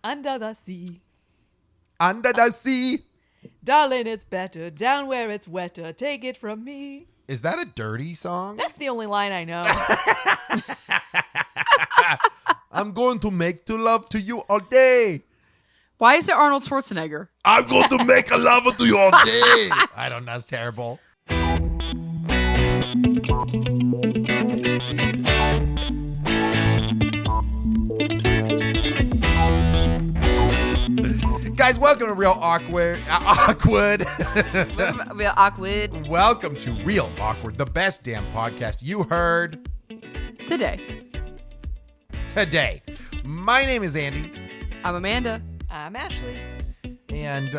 Under the sea. Under the sea. Darling, it's better down where it's wetter. Take it from me. Is that a dirty song? That's the only line I know. I'm going to make to love to you all day. Why is it Arnold Schwarzenegger? I'm going to make a love to you all day. I don't know. It's terrible. Guys, welcome to Real Awkward. Real awkward. Welcome to Real Awkward, the best damn podcast you heard Today. My name is Andy. I'm Amanda. I'm Ashley. And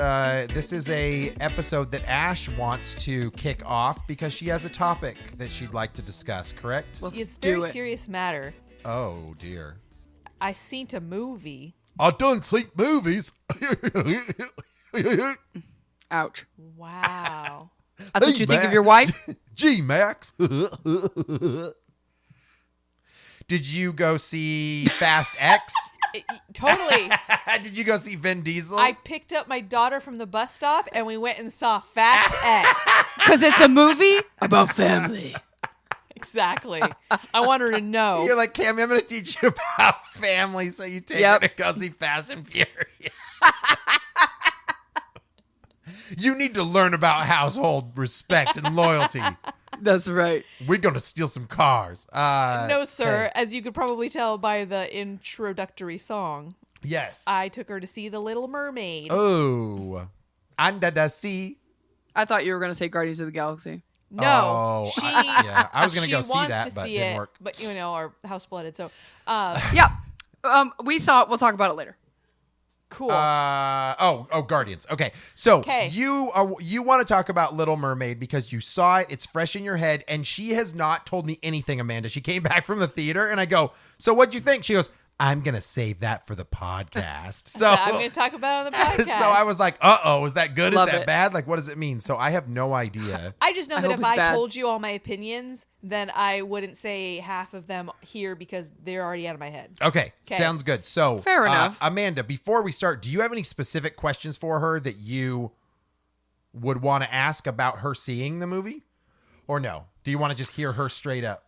this is a episode that Ash wants to kick off because she has a topic that she'd like to discuss, correct? Let's It's a do very it. serious matter. Oh, dear. I seen a movie. I done seen movies. Ouch. Wow. That's what you think of your wife? G-Max. Did you go see Fast X? Totally. Did you go see Vin Diesel? I picked up my daughter from the bus stop and we went and saw Fast X. Because it's a movie about family. Exactly. I want her to know. You're like, Cam, I'm going to teach you about family, so you take her to go see Fast and Furious. You need to learn about household respect and loyalty. That's right. We're going to steal some cars. No, sir. Okay. As you could probably tell by the introductory song, Yes. I took her to see The Little Mermaid. Oh. Under the sea. I thought you were going to say Guardians of the Galaxy. No, Oh, she. I was going to go see wants that, to but see didn't it, work. but you know our house flooded. So, Yeah. We saw it. We'll talk about it later. cool. Guardians. Okay. So 'Kay. you want to talk about Little Mermaid because you saw it, it's fresh in your head, and she has not told me anything, Amanda. She came back from the theater and I go, so what'd you think? She goes, I'm gonna save that for the podcast. So I'm going to talk about it on the podcast. So I was like, is that good? Love Is that it. bad? Like, what does it mean? So I have no idea. I just know I that hope if it's I bad. told you all my opinions, then I wouldn't say half of them here because they're already out of my head. Okay, 'Kay. sounds good. So Fair enough. Amanda, before we start, do you have any specific questions for her that you would want to ask about her seeing the movie? Or no? Do you want to just hear her straight up?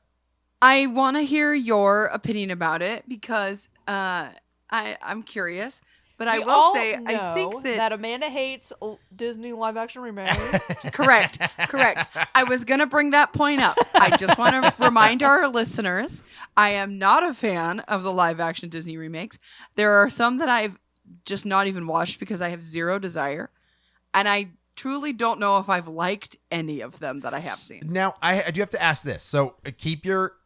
I want to hear your opinion about it because I'm curious. But I We will all say, I know think that Amanda hates Disney live action remake. Correct. I was going to bring that point up. I just want to remind our listeners, I am not a fan of the live action Disney remakes. There are some that I've just not even watched because I have zero desire. And I truly don't know if I've liked any of them that I have seen. Now, I do have to ask this. So keep your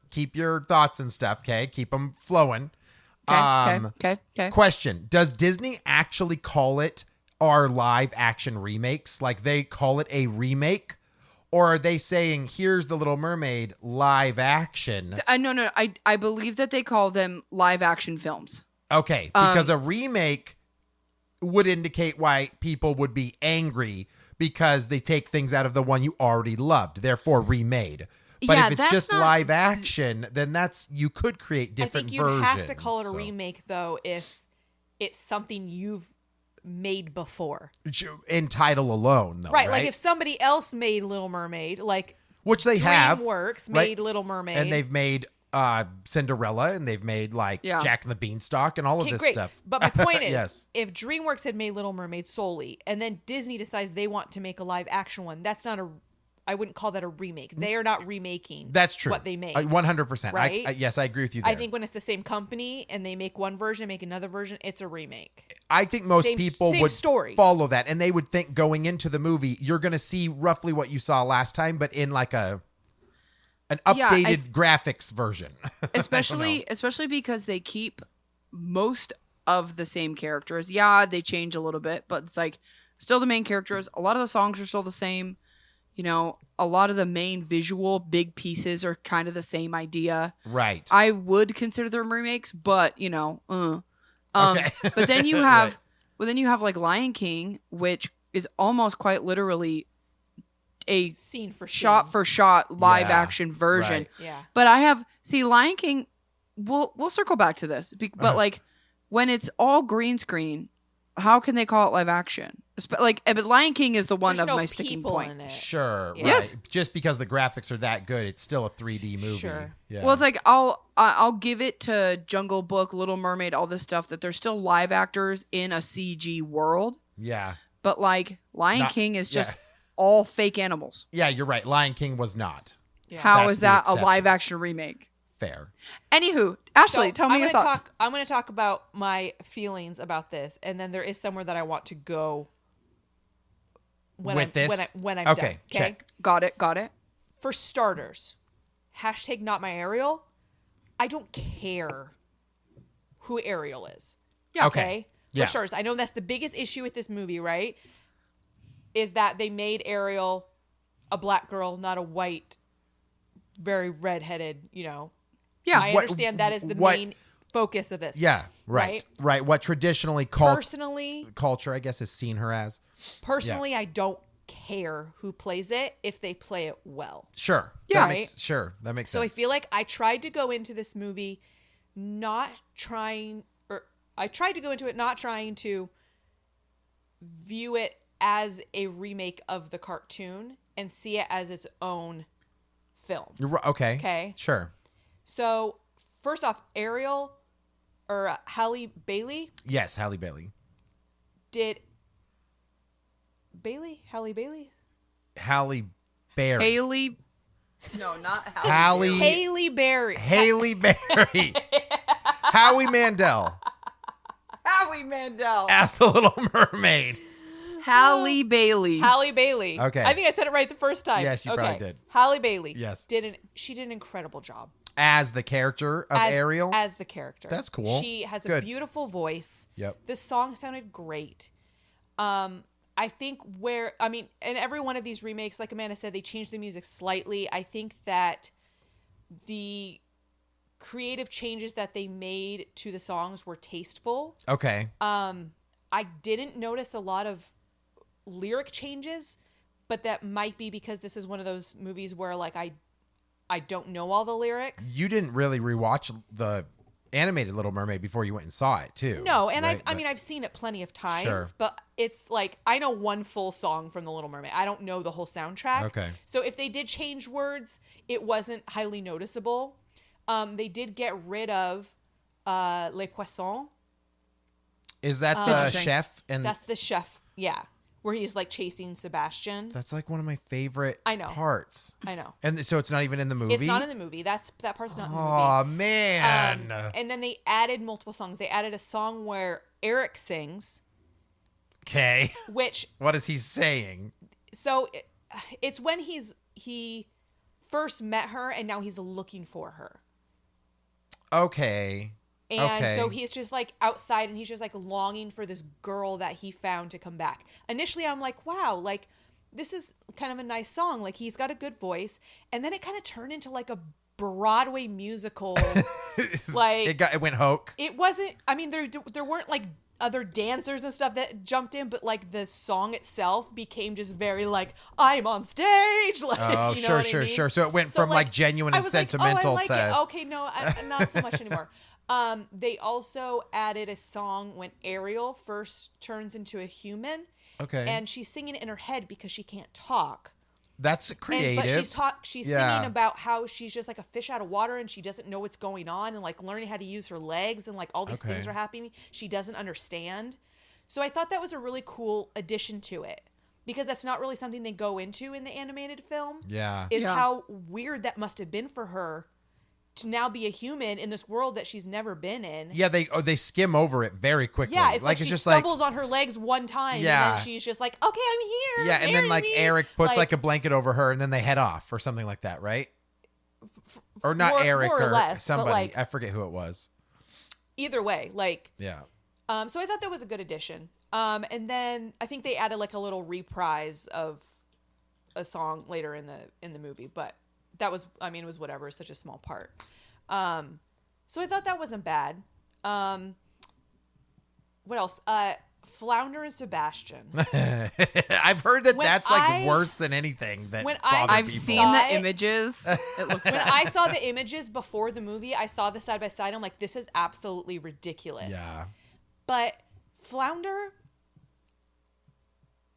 thoughts and stuff, okay? Keep them flowing. Okay. Question: does Disney actually call it our live action remakes? Like they call it a remake? Or are they saying, here's The Little Mermaid live action? No. I believe that they call them live action films. Okay, because a remake would indicate why people would be angry because they take things out of the one you already loved, therefore remade. But Yeah, if it's that's just not- live action, then you could create I different think you'd versions. have to call it a so. remake, though, if it's something you've made before. In title alone, though, Right, like if somebody else made Little Mermaid, like which they have, DreamWorks right? made Little Mermaid. And they've made Cinderella, and they've made Jack and the Beanstalk and all of Okay, this great. stuff. But my point is, Yes. if DreamWorks had made Little Mermaid solely, and then Disney decides they want to make a live action one, that's not I wouldn't call that a remake. They are not remaking That's true. what they made. 100%. Right? Yes, I agree with you there. I think when it's the same company and they make one version, make another version, it's a remake. I think most Same- people same would story. follow that, and they would think going into the movie, you're going to see roughly what you saw last time, but in like an updated graphics version. Especially because they keep most of the same characters. Yeah, they change a little bit, but it's like still the main characters. A lot of the songs are still the same. You know, a lot of the main visual big pieces are kind of the same idea. Right. I would consider them remakes, but Okay. But then you have, Right. well, then you have like Lion King, which is almost quite literally a Scene for shot scene. for shot live Yeah, action version. right. Yeah. But Lion King. We'll circle back to this, but like when it's all green screen, how can they call it live action? But Lion King is the one There's of no my sticking people point. in it. Sure, Yeah. right. Yes. Just because the graphics are that good, it's still a 3D movie. Sure. Yeah. Well, it's like I'll give it to Jungle Book, Little Mermaid, all this stuff that there's still live actors in a CG world, yeah. but like Lion Not- King is just yeah. all fake animals. Yeah, you're right. Lion King was not. Yeah. How That's is the that exception. a live action remake? Fair. Anywho, Ashley, So, tell me your thoughts. I'm going to talk about my feelings about this, and then there is somewhere that I want to go when With this? when I'm Okay, done. Okay. check. Got it. For starters, hashtag not my Ariel. I don't care who Ariel is. Yeah. Okay. For Yeah. starters, I know that's the biggest issue with this movie, right? Is that they made Ariel a black girl, not a white, very redheaded, Yeah. I understand that is the what- main focus of this. Yeah, right. Right. What traditionally Personally, culture, I guess, has seen her as. I don't care who plays it if they play it well. Sure. Yeah. That Right? makes, sure. That makes So I sense. feel like I tried to go into this movie I tried to go into it not trying to view it as a remake of the cartoon and see it as its own film. You're right. Okay. Okay. Sure. So first off, Ariel or Halle Bailey Yes, Halle Bailey. did Halle Bailey? Halle Berry. Haley. No, not Halle. Haley Berry. Haley Berry. Howie Mandel Howie Mandel. as the Little Mermaid. Halle Bailey. Halle Bailey. Okay. I think I said it right the first time. Yes, you probably did. Halle Bailey. Yes. She did an incredible job. As the character of Ariel. As the character. That's cool. She has a Good. beautiful voice. Yep. The song sounded great. I think in every one of these remakes, like Amanda said, they changed the music slightly. I think that the creative changes that they made to the songs were tasteful. Okay. I didn't notice a lot of lyric changes, but that might be because this is one of those movies where like I don't know all the lyrics. You didn't really rewatch the animated Little Mermaid before you went and saw it, too. No, and right? I've seen it plenty of times, Sure. but it's like I know one full song from The Little Mermaid. I don't know the whole soundtrack. Okay. So if they did change words, it wasn't highly noticeable. They did get rid of Les Poissons. Is that the Interesting. chef? And That's the chef, yeah, where he's like chasing Sebastian. that's like one of my favorite I know. parts. I know. And so it's not even in the movie? It's not in the movie. That part's not in the movie. Oh, man. And then they added multiple songs. They added a song where Eric sings, Okay. which What is he saying? it's when he first met her and now he's looking for her. Okay. And Okay. so he's just like outside and he's just like longing for this girl that he found to come back. Initially, I'm like, wow, like this is kind of a nice song. Like he's got a good voice. And then it kind of turned into like a Broadway musical. Like it went hoke. it wasn't, I mean, there weren't like other dancers and stuff that jumped in, but like the song itself became just very like, I'm on stage. Like, Oh, you know sure, what I sure, mean? sure. So it went So, from like genuine I and was like, sentimental oh, I like to it. Okay, no, not so much anymore. They also added a song when Ariel first turns into a human, Okay. and she's singing it in her head because she can't talk. That's creative. But she's Yeah. singing about how she's just like a fish out of water and she doesn't know what's going on and like learning how to use her legs and like all these Okay. things are happening. She doesn't understand. So I thought that was a really cool addition to it because that's not really something they go into in the animated film. Yeah. Is Yeah. how weird that must have been for her to now be a human in this world that she's never been in. Yeah, they skim over it very quickly. Yeah, it's like she just stumbles on her legs one time Yeah. and then she's just like, okay, I'm here. yeah, and then marry like me. Eric puts like a blanket over her and then they head off or something like that, right? Or not more- Eric more or or less, but, somebody. like- I forget who it was. Either way, like, Yeah. so I thought that was a good addition. And then I think they added like a little reprise of a song later in the movie, but that was, I mean, it was whatever. It's such a small part. So I thought that wasn't bad. What else? Flounder and Sebastian. I've heard that When that's like worse than anything that when bothers I've people. seen the images. It looks When bad. I saw the images before the movie, I saw the side by side. I'm like, this is absolutely ridiculous. Yeah. But Flounder,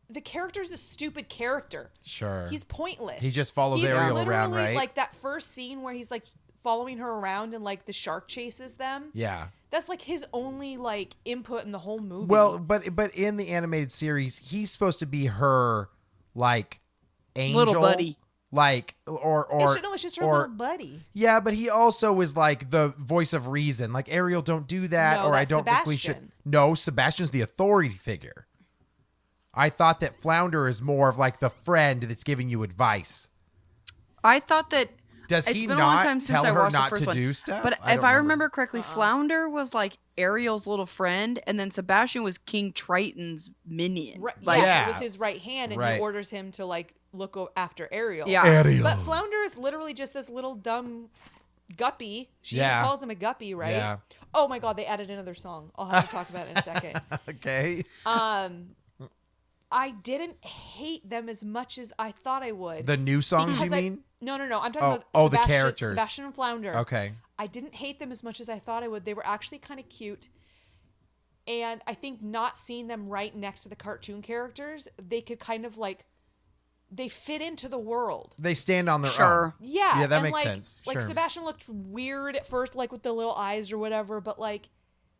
the character's a stupid character. Sure. He's pointless. He just follows He's Ariel literally, around, right? Like that first scene where he's like following her around and like the shark chases them. Yeah. That's like his only like input in the whole movie. Well, but in the animated series, he's supposed to be her like angel, Little buddy. like it's just her or- little buddy. Yeah, but he also is like the voice of reason. Like Ariel, don't do that, No, or I that's don't think we should. Sebastian. No, Sebastian's the authority figure. I thought that Flounder is more of like the friend that's giving you advice. I thought that Does it's he been not a long time since tell I her watched the not first to one. do stuff? But I if don't I remember correctly, Uh-uh. Flounder was like Ariel's little friend, and then Sebastian was King Triton's minion. Right, Like, Yeah. it was his right hand, and Right. he orders him to like look after Ariel. Yeah. Ariel. But Flounder is literally just this little dumb guppy. She Yeah. even calls him a guppy, right? Yeah. Oh my god, they added another song. I'll have to talk about it in a second. Okay. I didn't hate them as much as I thought I would. The new songs, Because you I- mean? No. I'm talking Oh, about oh, the Sebastian, characters. Sebastian and Flounder. Okay. I didn't hate them as much as I thought I would. They were actually kind of cute. And I think not seeing them right next to the cartoon characters, they could kind of like, they fit into the world. They stand on their Sure. own. Yeah. Yeah, that and makes like, sense. Like Sure. Sebastian looked weird at first, like with the little eyes or whatever, but like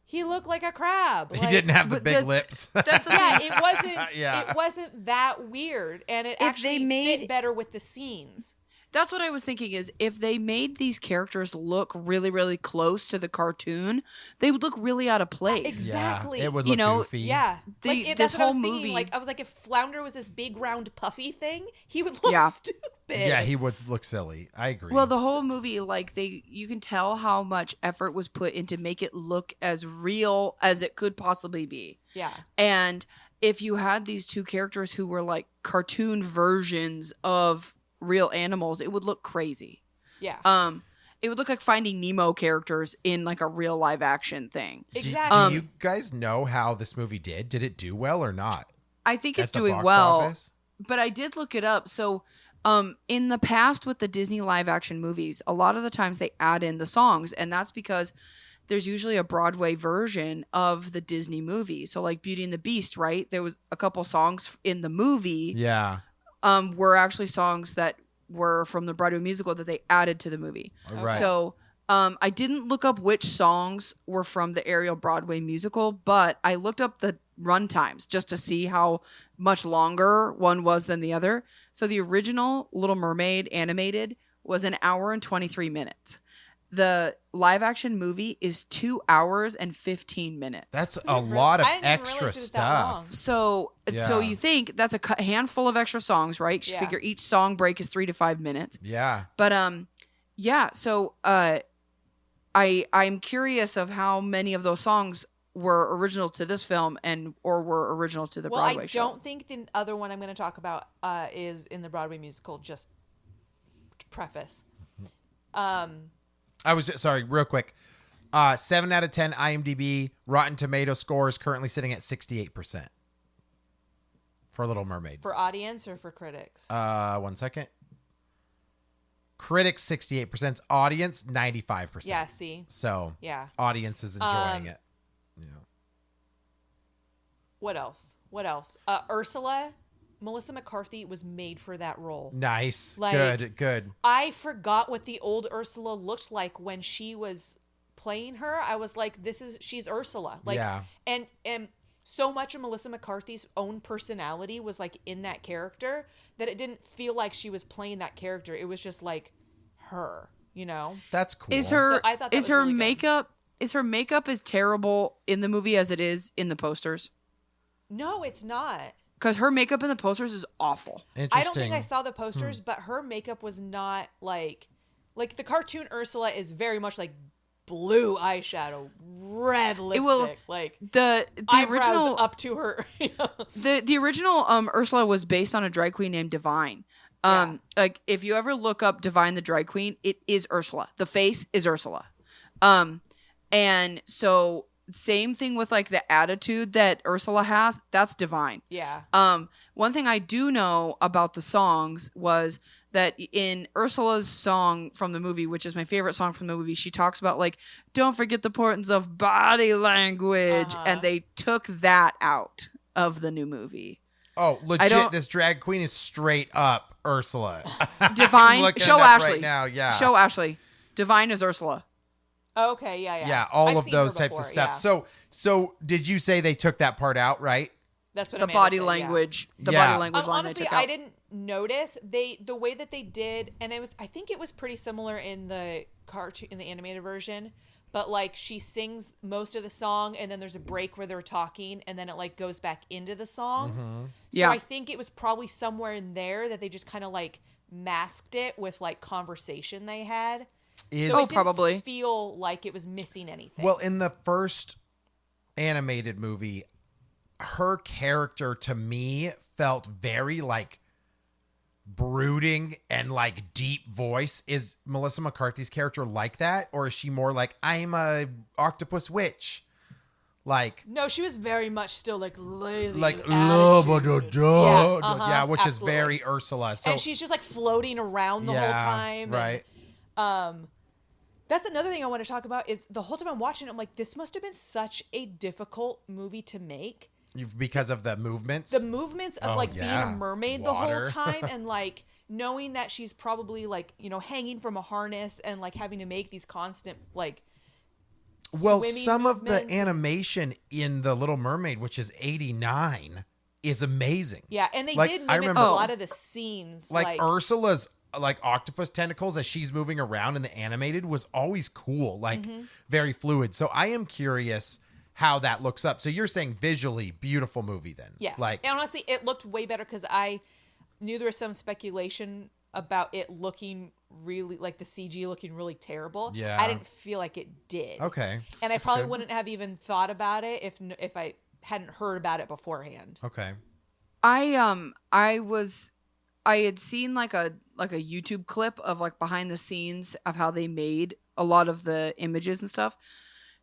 he looked like a crab. He Like, didn't have the but big the- lips. That's the Yeah, thing. it wasn't. Yeah. It wasn't that weird, and it If actually they made- fit better with the scenes. That's what I was thinking is if they made these characters look really, really close to the cartoon, they would look really out of place. Exactly. Yeah, it would You look know, goofy. Yeah, The- like, this that's what I was whole thinking. movie- Like I was like, if Flounder was this big round puffy thing, he would look Yeah. stupid. Yeah, he would look silly. I agree. Well, the whole movie, like you can tell how much effort was put into make it look as real as it could possibly be. Yeah. And if you had these two characters who were like cartoon versions of real animals, it would look crazy. Yeah. It would look like Finding Nemo characters in like a real live action thing. Exactly. Do you guys know how this movie did? Did it do well or not? I think it's At the doing box well, office? but I did look it up. So, in the past with the Disney live action movies, a lot of the times they add in the songs, and that's because there's usually a Broadway version of the Disney movie. So, like Beauty and the Beast, right? There was a couple songs in the movie, Yeah. were actually songs that were from the Broadway musical that they added to the movie. Right. So, I didn't look up which songs were from the Ariel Broadway musical, but I looked up the run times just to see how much longer one was than the other. So the original Little Mermaid animated was an hour and 23 minutes. The live action movie is 2 hours and 15 minutes. That's a lot of I didn't even extra realize it was that long. stuff. so Yeah. you think that's a handful of extra songs, right? You Yeah. figure each song break is 3 to 5 minutes. Yeah. But yeah, so I'm curious of how many of those songs were original to this film or were original to the Well, Broadway I show. don't think the other one I'm going to talk about is in the Broadway musical. Just to preface. I was sorry, real quick. 7 out of 10 IMDb. Rotten Tomato score is currently sitting at 68% for Little Mermaid. For audience or for critics? 1 second. Critics 68%, audience 95%. Yeah, see. So Yeah. audience is enjoying it. Yeah. What else? Ursula, Melissa McCarthy was made for that role. Nice. Like- Good. I forgot what the old Ursula looked like when she was playing her. I was like, she's Ursula. Like, Yeah. And so much of Melissa McCarthy's own personality was like in that character that it didn't feel like she was playing that character. It was just like her, you know? That's cool. Is her So I thought that is was her really good. makeup as terrible in the movie as it is in the posters? No, it's not. Because her makeup in the posters is awful. Interesting. I don't think I saw the posters, but her makeup was not like the cartoon Ursula is very much like blue eyeshadow, red lipstick, will- like The eyebrows original up to her. You know? the original Ursula was based on a drag queen named Divine. Like if you ever look up Divine the drag queen, it is Ursula. The face is Ursula. And so same thing with like the attitude that Ursula has. That's divine. Yeah. One thing I do know about the songs was that in Ursula's song from the movie, which is my favorite song from the movie, she talks about like, don't forget the importance of body language. And they took that out of the new movie. Oh, legit. This drag queen is straight up Ursula. Divine. Show Ashley. Right now. Yeah. Show Ashley. Divine is Ursula. Okay. Yeah. Yeah. All I've of seen those her types before, of stuff. yeah. So did you say they took that part out, right? That's what The Amanda body said, language. Yeah. The Yeah. body language line Honestly, they took out. I didn't notice the way that they did, and I think it was pretty similar in the cartoon, in the animated version. But like she sings most of the song, and then there's a break where they're talking, and then it like goes back into the song. Mm-hmm. So I think it was probably somewhere in there that they just kind of like masked it with like conversation they had. So it didn't probably feel like it was missing anything. Well, in the first animated movie, her character to me felt very like brooding and like deep voice. Is Melissa McCarthy's character like that, or is she more like, I'm a octopus witch? Like, no, she was very much still like lazy, like attitude. yeah, which absolutely. is very Ursula. So and she's just like floating around the whole time, right? And, that's another thing I want to talk about is the whole time I'm watching it, I'm like, this must have been such a difficult movie to make. Because of the movements? The movements of being a mermaid the whole Water. time and like knowing that she's probably like, hanging from a harness and like having to make these constant like some of the movements. animation in The Little Mermaid, which is 89, is amazing. Yeah, and they Like, did I mimic remember- a lot of the scenes. Like Ursula's like octopus tentacles as she's moving around in the animated was always cool, like very fluid. So I am curious how that looks up. So you're saying visually beautiful movie then? Yeah. Like, and honestly, it looked way better because I knew there was some speculation about it looking really like the CG looking really terrible. Yeah. I didn't feel like it did. okay. And I probably good. wouldn't have even thought about it if I hadn't heard about it beforehand. Okay. I had seen like a YouTube clip of like behind the scenes of how they made a lot of the images and stuff.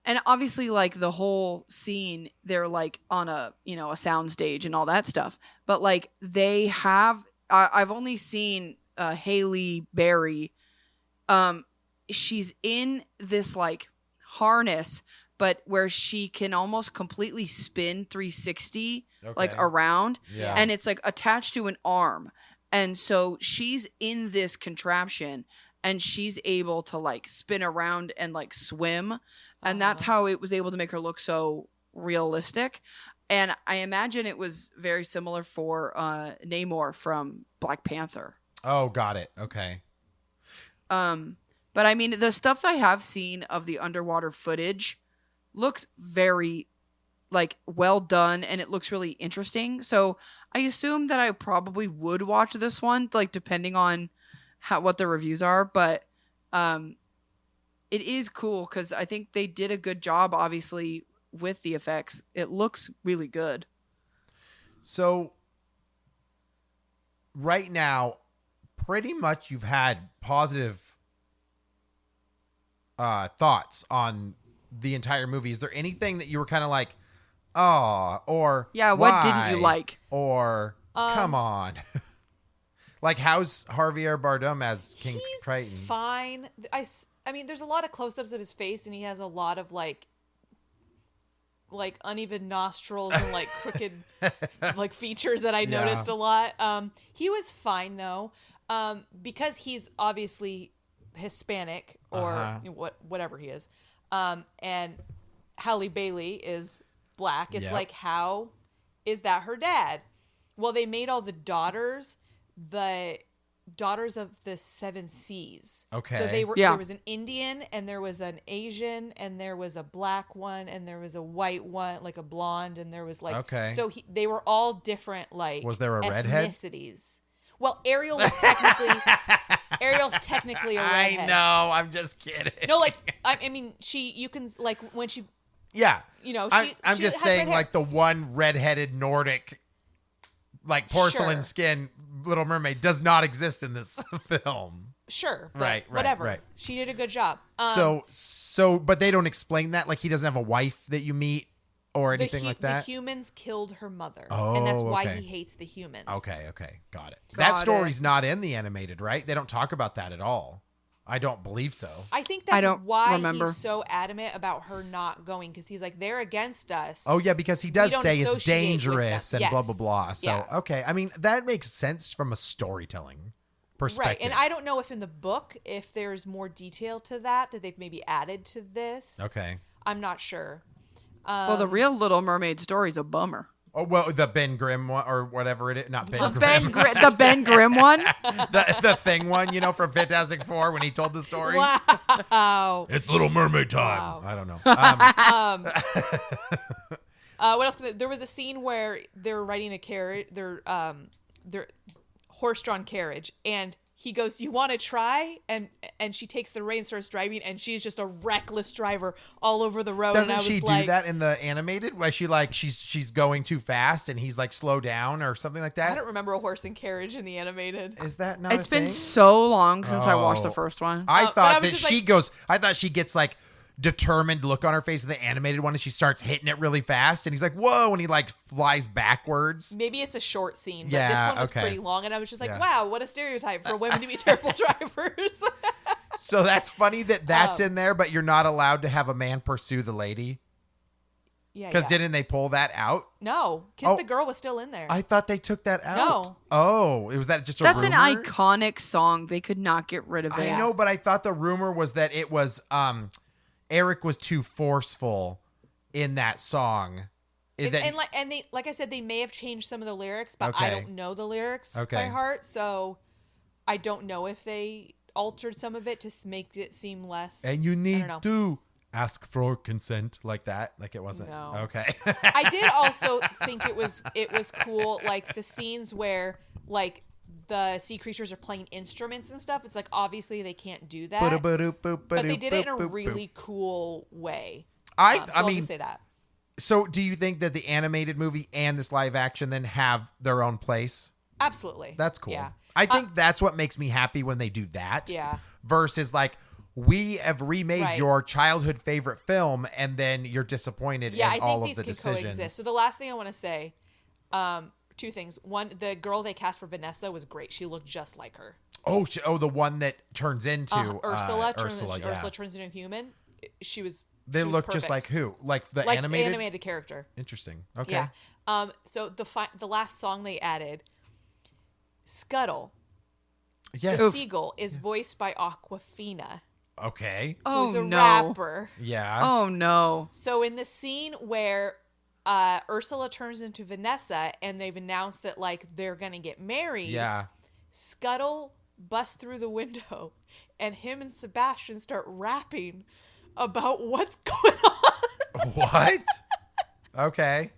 And obviously like the whole scene, they're like on a sound stage and all that stuff. But like they have I've only seen Halle Berry. She's in this like harness, but where she can almost completely spin 360 like Okay. around. Yeah. And it's like attached to an arm. And so she's in this contraption and she's able to like spin around and like swim. And that's how it was able to make her look so realistic. And I imagine it was very similar for Namor from Black Panther. Oh, got it. Okay. But I mean, the stuff I have seen of the underwater footage looks very like well done and it looks really interesting. So I assume that I probably would watch this one, like depending on what the reviews are. But it is cool because I think they did a good job, obviously, with the effects. It looks really good. So right now, pretty much you've had positive thoughts on the entire movie. Is there anything that you were kind of like, oh, or Yeah, what didn't you why? like? Or come on. Like, how's Javier Bardem as King He's Triton? fine. I mean, there's a lot of close-ups of his face, and he has a lot of like uneven nostrils and like crooked like features that I noticed a lot. He was fine though, because he's obviously Hispanic or whatever he is, and Halle Bailey is black. It's like, how is that her dad? Well, they made all the daughters of the Seven Seas. Okay. So there was an Indian and there was an Asian and there was a black one and there was a white one, like a blonde, and there was like, okay. So they were all different, like, Was there a redhead? ethnicities. Well, Ariel was technically a redhead. I know. I'm just kidding. No, like, I mean, you can, like, when she, Yeah. I'm she just has saying, red hair. like, the one redheaded Nordic, like, porcelain Sure. skin Little Mermaid does not exist in this film. Sure. But Right, whatever. right. She did a good job. But they don't explain that. Like he doesn't have a wife that you meet or anything like that. The humans killed her mother. Oh, and that's why okay. he hates the humans. Okay, got it. Got That it. story's not in the animated, right? They don't talk about that at all. I don't believe so. I think I that's don't why remember. he's so adamant about her not going, because he's like, they're against us. Oh yeah, because he does don't say it's associate with dangerous them. and blah Yes. blah blah. So Yeah. okay, I mean that makes sense from a storytelling perspective. Right, and I don't know if in the book, if there's more detail to that they've maybe added to this. Okay. I'm not sure. Well, the real Little Mermaid story's a bummer. Oh well, the Ben Grimm one or whatever it is, not Ben The Grimm, the Ben Grimm one. the thing one, you know, from Fantastic Four when he told the story. Wow. It's Little Mermaid time. Wow. I don't know. What else? There was a scene where they're riding a carriage, their horse-drawn carriage, and he goes, "You want to try?" And she takes the reins, starts driving, and she's just a reckless driver all over the road. Doesn't and I she was do that in the animated? Where she's going too fast and he's like slow down or something like I that? don't remember a horse and carriage in the animated. Is that not? It's a been thing? so long since I watched the Oh. first one. I but I thought was that just she like- goes. I thought she gets like determined look on her face in the animated one, and she starts hitting it really fast, and he's like, "Whoa!" and he like flies backwards. Maybe it's a short scene, but Yeah, this one was okay. pretty long, and I was just like, Yeah. wow, what a stereotype for women to be terrible drivers. So that's funny that that's in there, but you're not allowed to have a man pursue the lady Yeah, because yeah. didn't they pull that out? No, Kiss Oh. the Girl was still in there. I thought they took that out. No. Oh, it was that just a That's rumor? an iconic song. They could not get rid of it. I know, but I thought the rumor was that it was Eric was too forceful in that song. And they, like I said, they may have changed some of the lyrics, but I Okay. don't know the lyrics by Okay. heart, so I don't know if they altered some of it to make it seem less. and you I need don't know. to ask for consent like that. Like it wasn't. No. Okay. I did also think it was cool, like the scenes where like the sea creatures are playing instruments and stuff. It's like obviously they can't do that, but they did it in a really cool way. I I'll mean, say that. so do you think that the animated movie and this live action then have their own place? Absolutely, That's cool. Yeah, I think that's what makes me happy when they do that. Yeah. Versus like we have remade Right. your childhood favorite film and then you're disappointed yeah. in I all think of the these can decisions. coexist. So the last thing I want to say, two things. One, the girl they cast for Vanessa was great. She looked just like her. Oh, the one that turns into Ursula. Ursula, yeah. Ursula turns into a human. She was. They she was look just perfect. like who? Like the like animated? the animated character. Interesting. Okay. Yeah. So the last song they added, Scuttle, Yes. the seagull, is voiced by Aquafina, Okay. Oh who's a no. rapper. Yeah. Oh no. So in the scene where Ursula turns into Vanessa and they've announced that like they're gonna get married, Yeah. Scuttle busts through the window and him and Sebastian start rapping about what's going on. What? Okay.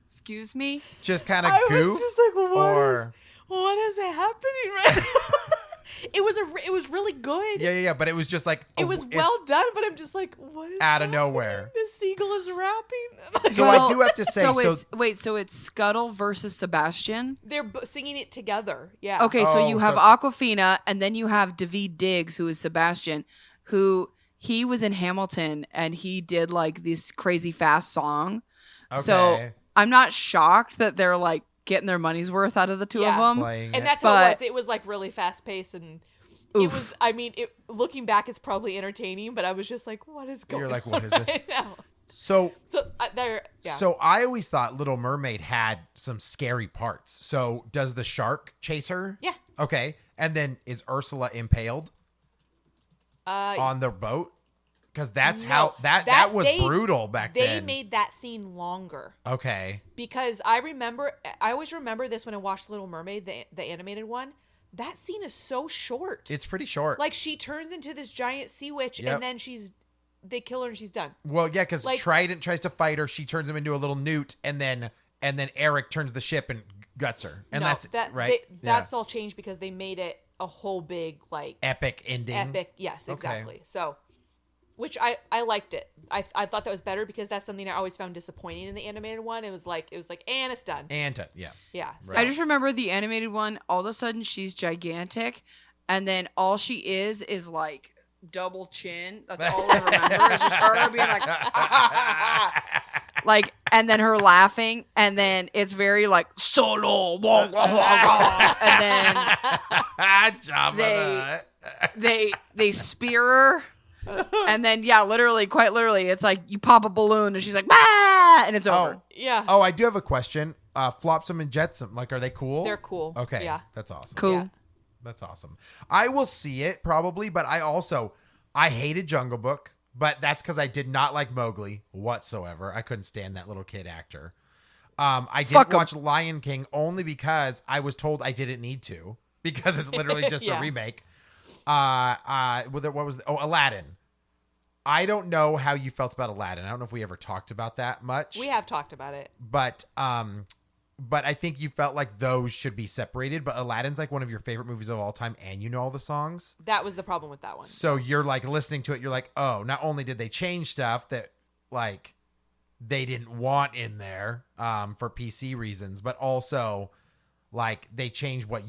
Excuse me. Just kind of I was goof just like, or what is happening right now? It was really good. yeah, but it was just like It was well done, but I'm just like, what is Out of happening? nowhere. The seagull is rapping. So I do have to say, So it's Scuttle versus Sebastian. They're singing it together. Yeah. Okay, so Oh, you so have it's- Aquafina, and then you have David Diggs, who is Sebastian, who he was in Hamilton, and he did like this crazy fast song. So Okay. I'm not shocked that they're like getting their money's worth out of the two of Yeah. them. Playing And it. that's how it But- was. It was like really fast paced and it Oof. was. I mean, looking back, it's probably entertaining, but I was just like, what is going? You're like, on what is this? right now? So So there. Yeah. So I always thought Little Mermaid had some scary parts. So does the shark chase her? Yeah. Okay. And then is Ursula impaled on the boat? Because that's No, how that was they- brutal back They then. made that scene longer. Okay. Because I always remember this when I watched Little Mermaid, the animated one. That scene is so short. It's pretty short. Like she turns into this giant sea witch, Yep. and then they kill her and she's done. Well, yeah, because like- Trident tries to fight her. She turns him into a little newt, and then Eric turns the ship and guts her. And No, that's that right. that's all changed because they made it a whole big like epic ending. epic. Yes, Okay. exactly. So, which I liked it. I thought that was better because that's something I always found disappointing in the animated one. It was like and it's done. And yeah. Yeah. So, I just remember the animated one. All of a sudden, she's gigantic, and then all she is like double chin. That's all I remember. It's just her being like, and then her laughing, and then it's very like solo, and then Jabba. they spear her, and then quite literally, it's like you pop a balloon, and she's like, bah! And it's over. Yeah. Oh, I do have a question. Flopsum and Jetsam, like, are they cool? They're cool. Okay. Yeah. That's awesome. Cool. Yeah. That's awesome. I will see it probably, but I hated Jungle Book, but that's because I did not like Mowgli whatsoever. I couldn't stand that little kid actor. I didn't watch Lion King only because I was told I didn't need to, because it's literally just a remake. What was Aladdin. I don't know how you felt about Aladdin. I don't know if we ever talked about that much. We have talked about it. But I think you felt like those should be separated. But Aladdin's like one of your favorite movies of all time, and you know all the songs. That was the problem with that one. So you're like listening to it, you're like, oh, not only did they change stuff that like they didn't want in there for PC reasons, but also like they changed what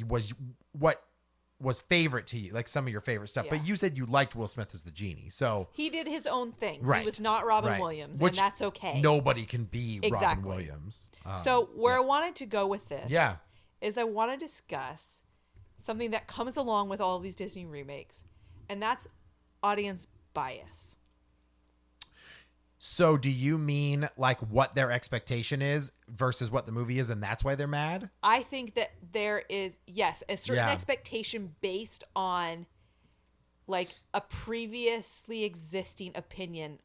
was favorite to you, like some of your favorite stuff. Yeah. But you said you liked Will Smith as the genie, so he did his own thing. Right. He was not Robin Right. Williams, Which and that's okay. nobody can be Robin Exactly. Williams. So where I wanted to go with this Yeah. is I want to discuss something that comes along with all of these Disney remakes, and that's audience bias. So do you mean like what their expectation is versus what the movie is, and that's why they're mad? I think that there is, yes, a certain Yeah. expectation based on like a previously existing opinion,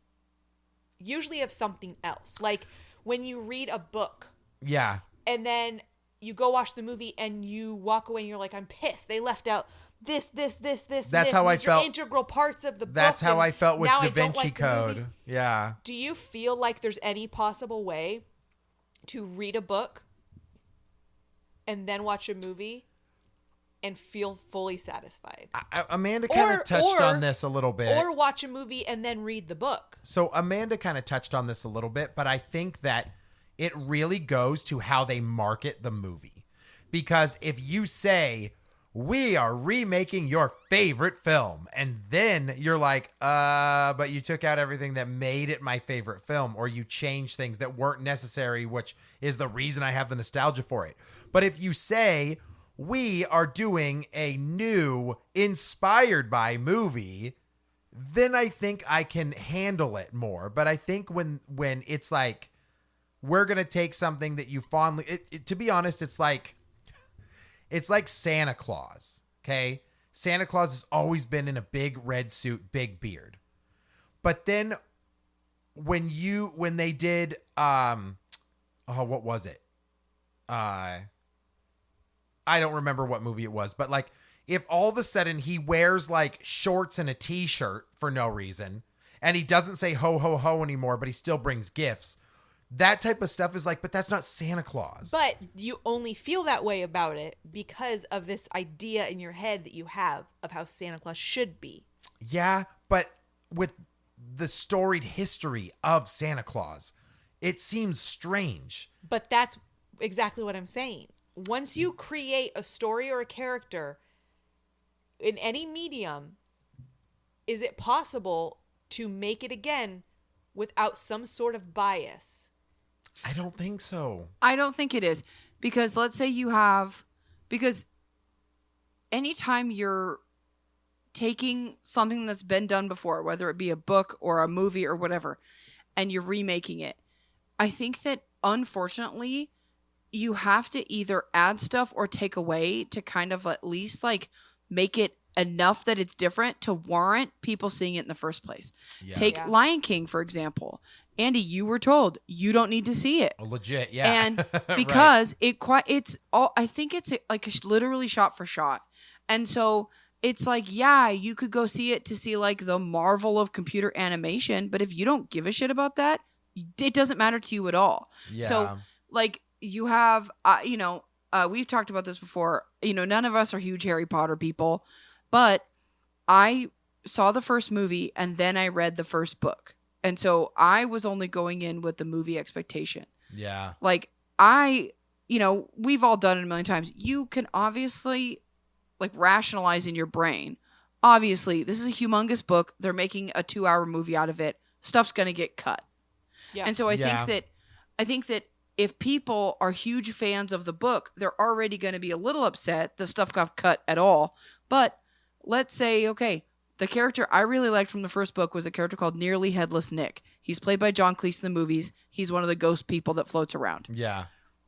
usually of something else. Like when you read a book Yeah. and then you go watch the movie and you walk away and you're like, I'm pissed. They left out this. That's this, how I these are felt. integral parts of the book. That's how and I felt with now Da I don't Vinci like the movie. Code. Yeah. Do you feel like there's any possible way to read a book and then watch a movie and feel fully satisfied? Amanda kind of touched on this a little bit. Or watch a movie and then read the book. So Amanda kind of touched on this a little bit, but I think that it really goes to how they market the movie. Because if you say, we are remaking your favorite film, and then you're like, but you took out everything that made it my favorite film, or you changed things that weren't necessary, which is the reason I have the nostalgia for it. But if you say, we are doing a new inspired by movie, then I think I can handle it more. But I think when it's like, we're going to take something that you fondly, to be honest, it's like Santa Claus. Okay. Santa Claus has always been in a big red suit, big beard. But then when they did, what was it? I don't remember what movie it was, but like if all of a sudden he wears like shorts and a t-shirt for no reason, and he doesn't say ho, ho, ho anymore, but he still brings gifts. That type of stuff is like, but that's not Santa Claus. But you only feel that way about it because of this idea in your head that you have of how Santa Claus should be. Yeah, but with the storied history of Santa Claus, it seems strange. But that's exactly what I'm saying. Once you create a story or a character in any medium, is it possible to make it again without some sort of bias? I don't think so. I don't think it is, because let's say because anytime you're taking something that's been done before, whether it be a book or a movie or whatever, and you're remaking it, I think that unfortunately you have to either add stuff or take away to kind of at least like make it enough that it's different to warrant people seeing it in the first place. Yeah. Take Lion King, for example. Andy, you were told you don't need to see it. Legit, yeah. And because it's all, I think it's like literally shot for shot. And so it's like, yeah, you could go see it to see like the marvel of computer animation, but if you don't give a shit about that, it doesn't matter to you at all. Yeah. So like you have, we've talked about this before, none of us are huge Harry Potter people, but I saw the first movie and then I read the first book. And so I was only going in with the movie expectation. Yeah. Like we've all done it a million times. You can obviously like rationalize in your brain. Obviously, this is a humongous book. They're making a 2-hour movie out of it. Stuff's going to get cut. Yeah. And so I think that if people are huge fans of the book, they're already going to be a little upset the stuff got cut at all. But let's say, okay, the character I really liked from the first book was a character called Nearly Headless Nick. He's played by John Cleese in the movies. He's one of the ghost people that floats around. Yeah.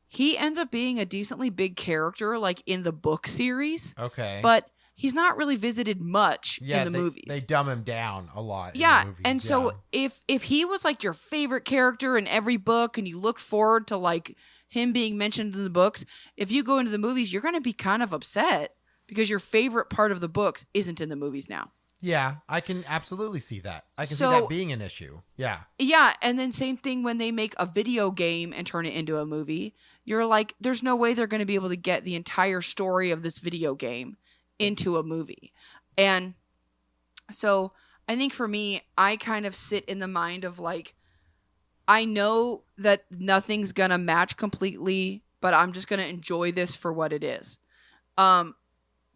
He ends up being a decently big character, like in the book series. Okay. But he's not really visited much in the movies. They dumb him down a lot. Yeah, in the movies. and so if he was like your favorite character in every book, and you look forward to like him being mentioned in the books, if you go into the movies, you're going to be kind of upset because your favorite part of the books isn't in the movies now. Yeah, I can absolutely see that. I can see that being an issue. Yeah. Yeah, and then same thing when they make a video game and turn it into a movie. You're like, there's no way they're going to be able to get the entire story of this video game into a movie. And so I think for me, I kind of sit in the mind of like, I know that nothing's going to match completely, but I'm just going to enjoy this for what it is.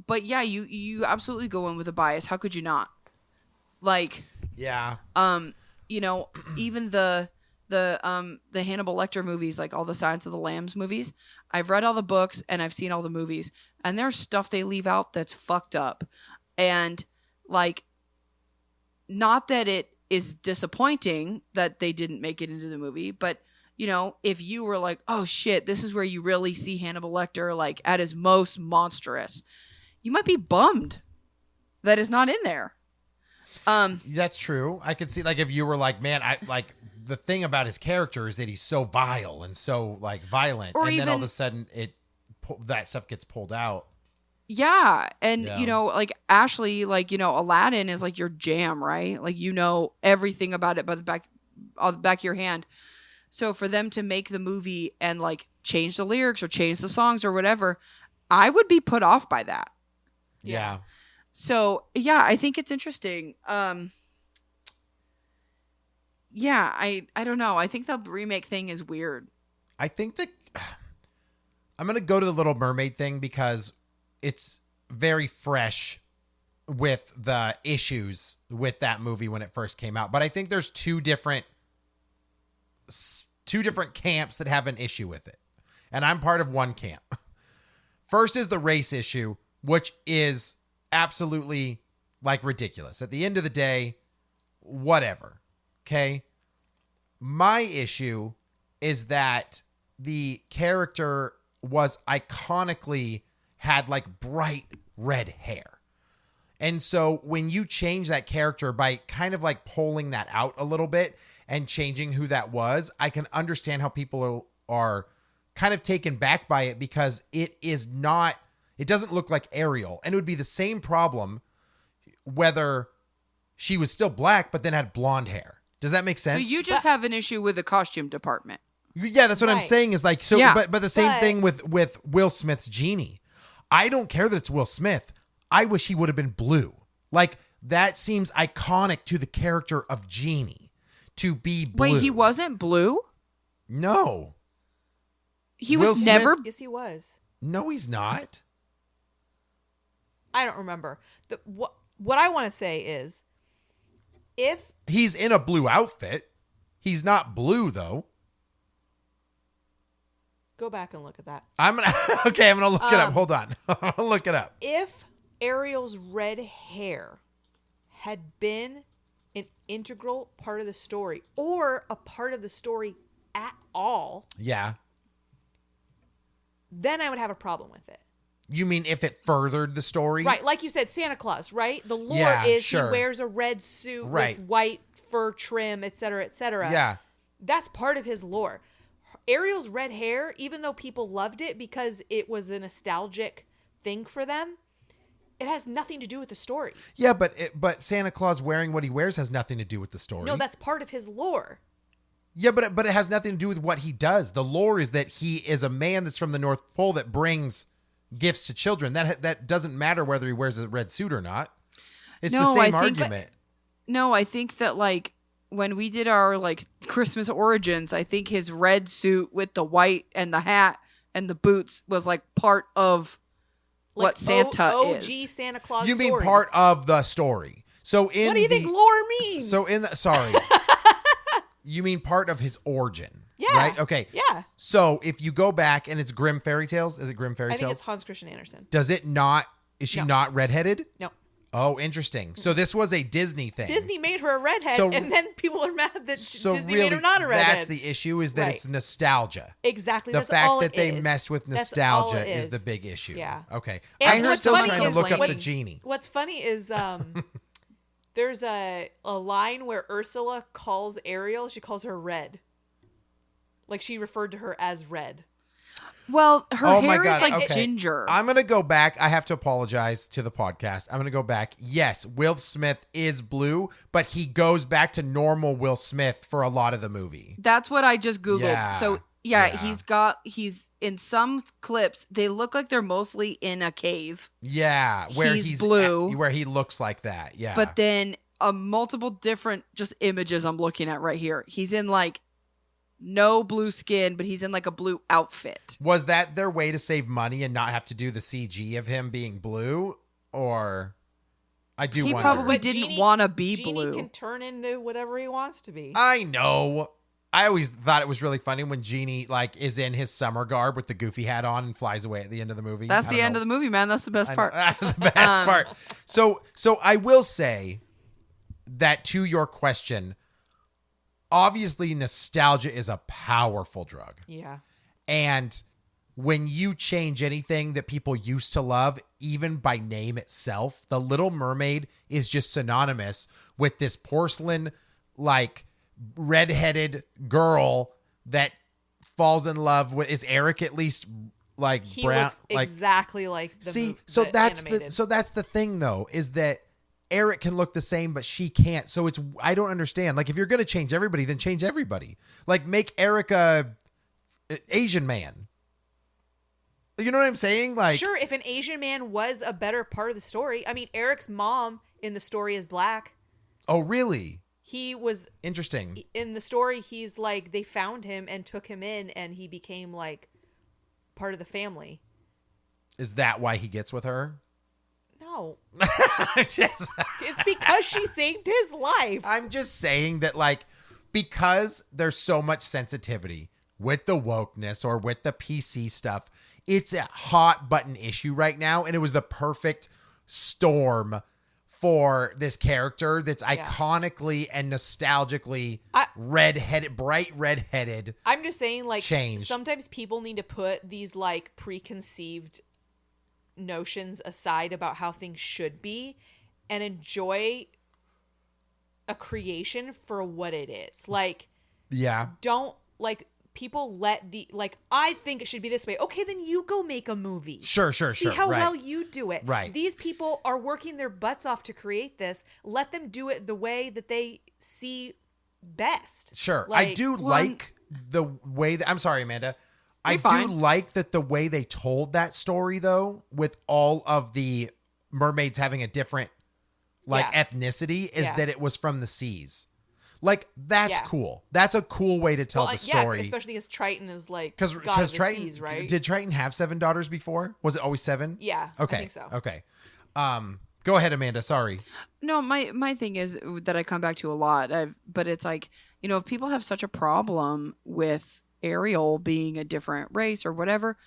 But yeah, you absolutely go in with a bias. How could you not? Like, yeah. You know, even the Hannibal Lecter movies, like all the Silence of the Lambs movies, I've read all the books and I've seen all the movies, and there's stuff they leave out that's fucked up. And like, not that it is disappointing that they didn't make it into the movie, but you know, if you were like, oh shit, this is where you really see Hannibal Lecter like at his most monstrous, you might be bummed that it's not in there. That's true. I could see, like, if you were like, man, I like the thing about his character is that he's so vile and so like violent, or and even, then all of a sudden that stuff gets pulled out. Yeah, and you know, like Ashley, like, you know, Aladdin is like your jam, right? Like, you know everything about it by the back of your hand. So for them to make the movie and like change the lyrics or change the songs or whatever, I would be put off by that. Yeah. So yeah, I think it's interesting. Yeah, I don't know. I think the remake thing is weird. I think that I'm going to go to the Little Mermaid thing because it's very fresh with the issues with that movie when it first came out. But I think there's two different camps that have an issue with it. And I'm part of one camp. First is the race issue, which is absolutely like ridiculous. At the end of the day, whatever. Okay. My issue is that the character was iconically had like bright red hair. And so when you change that character by kind of like pulling that out a little bit and changing who that was, I can understand how people are kind of taken back by it because it doesn't look like Ariel. And it would be the same problem whether she was still black but then had blonde hair. Does that make sense? So you just have an issue with the costume department. Yeah, that's what I'm saying is like, so, yeah. but the same thing with Will Smith's Genie. I don't care that it's Will Smith. I wish he would have been blue. Like, that seems iconic to the character of Genie to be blue. Wait, he wasn't blue? No. He Will was Smith? never. Yes, he was. No, he's not. I don't remember. What I want to say is, if he's in a blue outfit, he's not blue though. Go back and look at that. I'm gonna look it up. Hold on. I'm gonna look it up. If Ariel's red hair had been an integral part of the story or a part of the story at all, yeah, then I would have a problem with it. You mean if it furthered the story? Right. Like you said, Santa Claus, right? The lore is sure. he wears a red suit with white fur trim, et cetera, et cetera. Yeah. That's part of his lore. Ariel's red hair, even though people loved it because it was a nostalgic thing for them, it has nothing to do with the story. Yeah, but Santa Claus wearing what he wears has nothing to do with the story. No, that's part of his lore. Yeah, but it has nothing to do with what he does. The lore is that he is a man that's from the North Pole that brings gifts to children. That doesn't matter whether he wears a red suit or not. It's the same argument. No, I think that like when we did our like Christmas origins, I think his red suit with the white and the hat and the boots was like part of what Santa OG is. Santa Claus. You mean stories. part of the story? So in What do you think lore means? So in the sorry, you mean part of his origin? Yeah. Right. Okay. Yeah. So if you go back and it's Grimm fairy tales, is it Grimm fairy I think tales? it's Hans Christian Andersen. Does it not? Is she No. not redheaded? No. Oh, interesting. So this was a Disney thing. Disney made her a redhead, So- and then people are mad that So Disney really, made her not a redhead. that's the issue. Is that Right. it's nostalgia. Exactly. The That's fact all that it they is. messed with That's all nostalgia it is the big issue. Yeah. Okay. And I'm what's still funny trying to is, look up the like- genie. What's funny is there's a line where Ursula calls Ariel, she calls her Red. Like she referred to her as Red. Well, her Oh my hair God, is like okay. ginger. I'm going to go back. I have to apologize to the podcast. I'm going to go back. Yes, Will Smith is blue, but he goes back to normal Will Smith for a lot of the movie. That's what I just Googled. Yeah, So yeah. he's in some clips, they look like they're mostly in a cave. Yeah, where He's he's blue. where he looks like that. Yeah. But then multiple different just images I'm looking at right here. He's in like no blue skin, but he's in like a blue outfit. Was that their way to save money and not have to do the CG of him being blue? Or I do He wonder. probably But didn't Genie- want to be Genie blue. can turn into whatever he wants to be. I know. I always thought it was really funny when Genie like is in his summer garb with the goofy hat on and flies away at the end of the movie. That's the end of the movie, man. That's the best part. That's the best part. So I will say that to your question, obviously nostalgia is a powerful drug. Yeah. And when you change anything that people used to love, even by name itself, The Little Mermaid is just synonymous with this porcelain, like redheaded girl that falls in love with. Is Eric at least like He brown? looks Like exactly like the see, mo- so the that's animated. the thing though, is that Eric can look the same, but she can't. So I don't understand. Like if you're gonna change everybody, then change everybody. Like make Eric a Asian man. You know what I'm saying? Like Sure, if an Asian man was a better part of the story. I mean, Eric's mom in the story is black. oh really? He was Interesting. in the story. He's like they found him and took him in, and he became like part of the family. Is that why he gets with her? No, Just- it's because she saved his life. I'm just saying that, like, because there's so much sensitivity with the wokeness or with the PC stuff, it's a hot button issue right now. And it was the perfect storm for this character that's iconically and nostalgically bright redheaded. I'm just saying, like, Changed. sometimes people need to put these like preconceived notions aside about how things should be and enjoy a creation for what it is. Like, Yeah. don't like people let the like I think it should be this way. Okay, then you go make a movie. Sure. See how well you do it. Right. These people are working their butts off to create this. Let them do it the way that they see best. Sure. I Like, do like the way that I'm sorry, Amanda. I You're do fine. like that the way they told that story though, with all of the mermaids having a different like Yeah. ethnicity, is Yeah. that it was from the seas. Like that's Yeah. cool. That's a cool way to tell Well, the story. Yeah, especially as Triton is like Because god of the Triton seas, right? did Triton have 7 daughters before? Was it always 7? Yeah, Okay. I think so. Okay. Go ahead, Amanda. Sorry. No, my thing is that I come back to a lot. But it's like, you know, if people have such a problem with Ariel being a different race or whatever,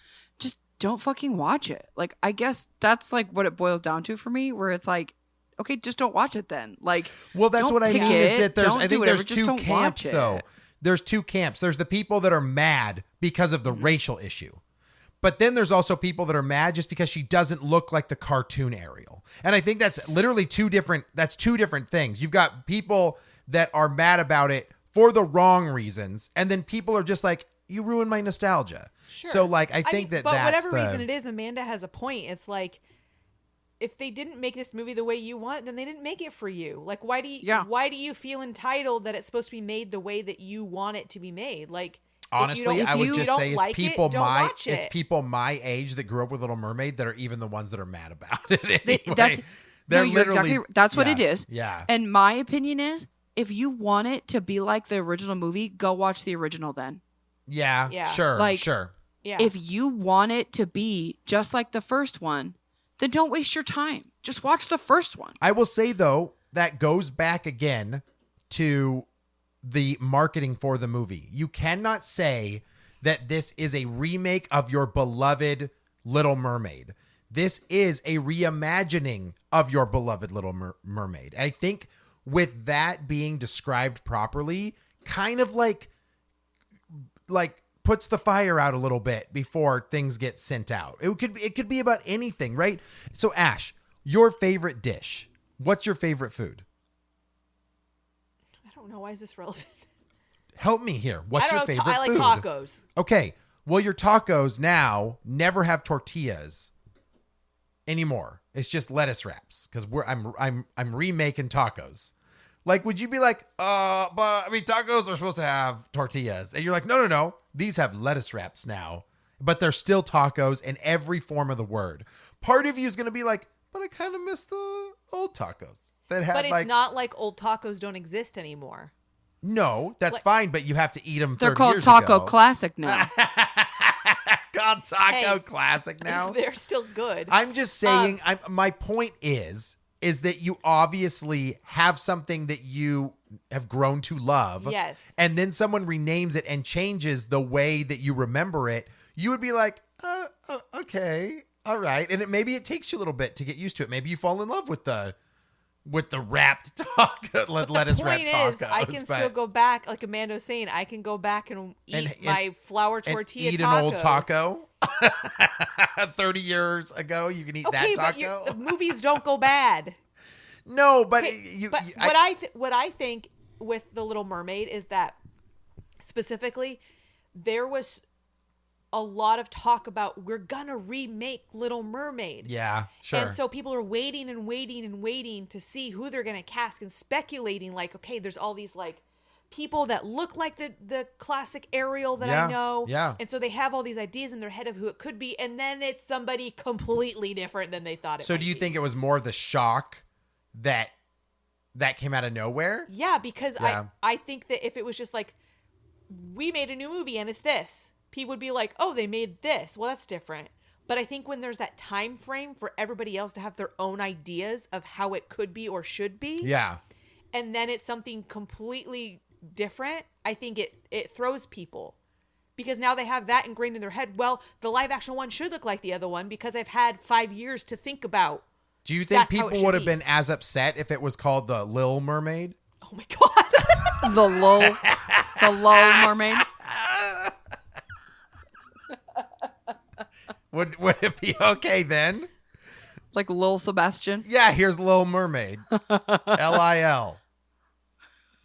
just don't fucking watch it. Like, I guess that's like what it boils down to for me, where it's like, okay, just don't watch it then. Like, Well, that's don't what I pick mean is it, that don't I do think whatever, there's just two don't watch camps it. though. There's 2 camps. There's the people that are mad because of the racial issue. But then there's also people that are mad just because she doesn't look like the cartoon Ariel. And I think that's literally two different things. You've got people that are mad about it for the wrong reasons, and then people are just like, you ruined my nostalgia. Sure. So like I think mean, that but that's whatever the reason it is, Amanda has a point. It's like if they didn't make this movie the way you want it, then they didn't make it for you. Like why do you feel entitled that it's supposed to be made the way that you want it to be made? Like honestly, if I would you just don't say it's like people it, don't watch it. it's people my age that grew up with Little Mermaid that are even the ones that are mad about it. Anyway. You're literally exactly, that's what yeah, it is. Yeah. And my opinion is, if you want it to be like the original movie, go watch the original then. Yeah. Yeah. Sure. Like- sure. yeah. If you want it to be just like the first one, then don't waste your time. Just watch the first one. I will say, though, that goes back again to the marketing for the movie. You cannot say that this is a remake of your beloved Little Mermaid. This is a reimagining of your beloved Little Mermaid. I think with that being described properly, kind of like puts the fire out a little bit before things get sent out. It could be about anything, right? So Ash, your favorite dish. What's your favorite food? I don't know. Why is this relevant? Help me here. What's your favorite I like food? tacos. Okay. Well, your tacos now never have tortillas anymore. It's just lettuce wraps because I'm remaking tacos. Like, would you be like, but I mean, tacos are supposed to have tortillas, and you're like, no. These have lettuce wraps now, but they're still tacos in every form of the word. Part of you is going to be like, but I kind of miss the old tacos that had. But it's not like old tacos don't exist anymore. No, that's fine, but you have to eat them. They're called years Taco ago. Classic now. Called Taco Classic now. They're still good. I'm just saying. My point is that you obviously have something that you have grown to love. Yes. And then someone renames it and changes the way that you remember it. You would be like, okay, all right. And maybe it takes you a little bit to get used to it. Maybe you fall in love with the wrapped taco, lettuce wrapped tacos. I can still go back, like Amanda's saying, I can go back and eat my flour tortilla eat tacos. an old taco. 30 years ago, you can eat that taco. But movies don't go bad. No, but what I think with The Little Mermaid is that specifically there was a lot of talk about we're gonna remake Little Mermaid. Yeah, sure. And so people are waiting and waiting and waiting to see who they're gonna cast and speculating like, okay, there's all these like people that look like the classic Ariel that I know. Yeah. And so they have all these ideas in their head of who it could be, and then it's somebody completely different than they thought it So might do you be. think it was more the shock that came out of nowhere? Yeah, because Yeah. I think that if it was just like, we made a new movie and it's this, people would be like, oh, they made this. Well, that's different. But I think when there's that time frame for everybody else to have their own ideas of how it could be or should be, Yeah. and then it's something completely different, I think it throws people. Because now they have that ingrained in their head. Well, the live action one should look like the other one because I've had 5 years to think about. Do you think That's how it people should would have be. been as upset if it was called the Lil Mermaid? Oh my God. The low mermaid. Would it be okay then? Like Lil Sebastian. Yeah, here's Lil Mermaid. Lil.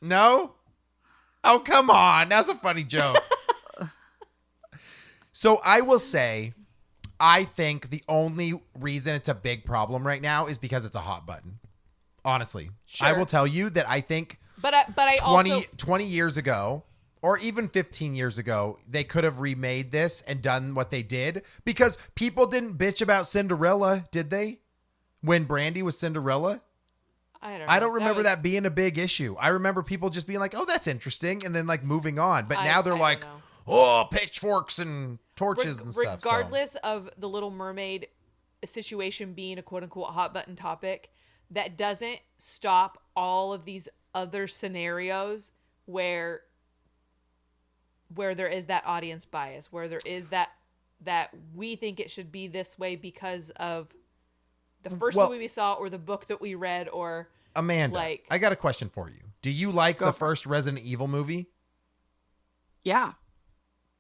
No? Oh, come on. That's a funny joke. So I will say, I think the only reason it's a big problem right now is because it's a hot button. Honestly. Sure. I will tell you that I think But I 20 years ago, or even 15 years ago, they could have remade this and done what they did because people didn't bitch about Cinderella, did they? When Brandy was Cinderella? I don't remember that being a big issue. I remember people just being like, oh, that's interesting. And then like moving on. But now they're like, oh, pitchforks and torches and stuff. Regardless of the Little Mermaid situation being a quote unquote hot button topic, that doesn't stop all of these other scenarios where there is that audience bias, where there is that we think it should be this way because of the first movie we saw or the book that we read or Amanda, like, I got a question for you. Do you like the first Resident Evil movie? Yeah.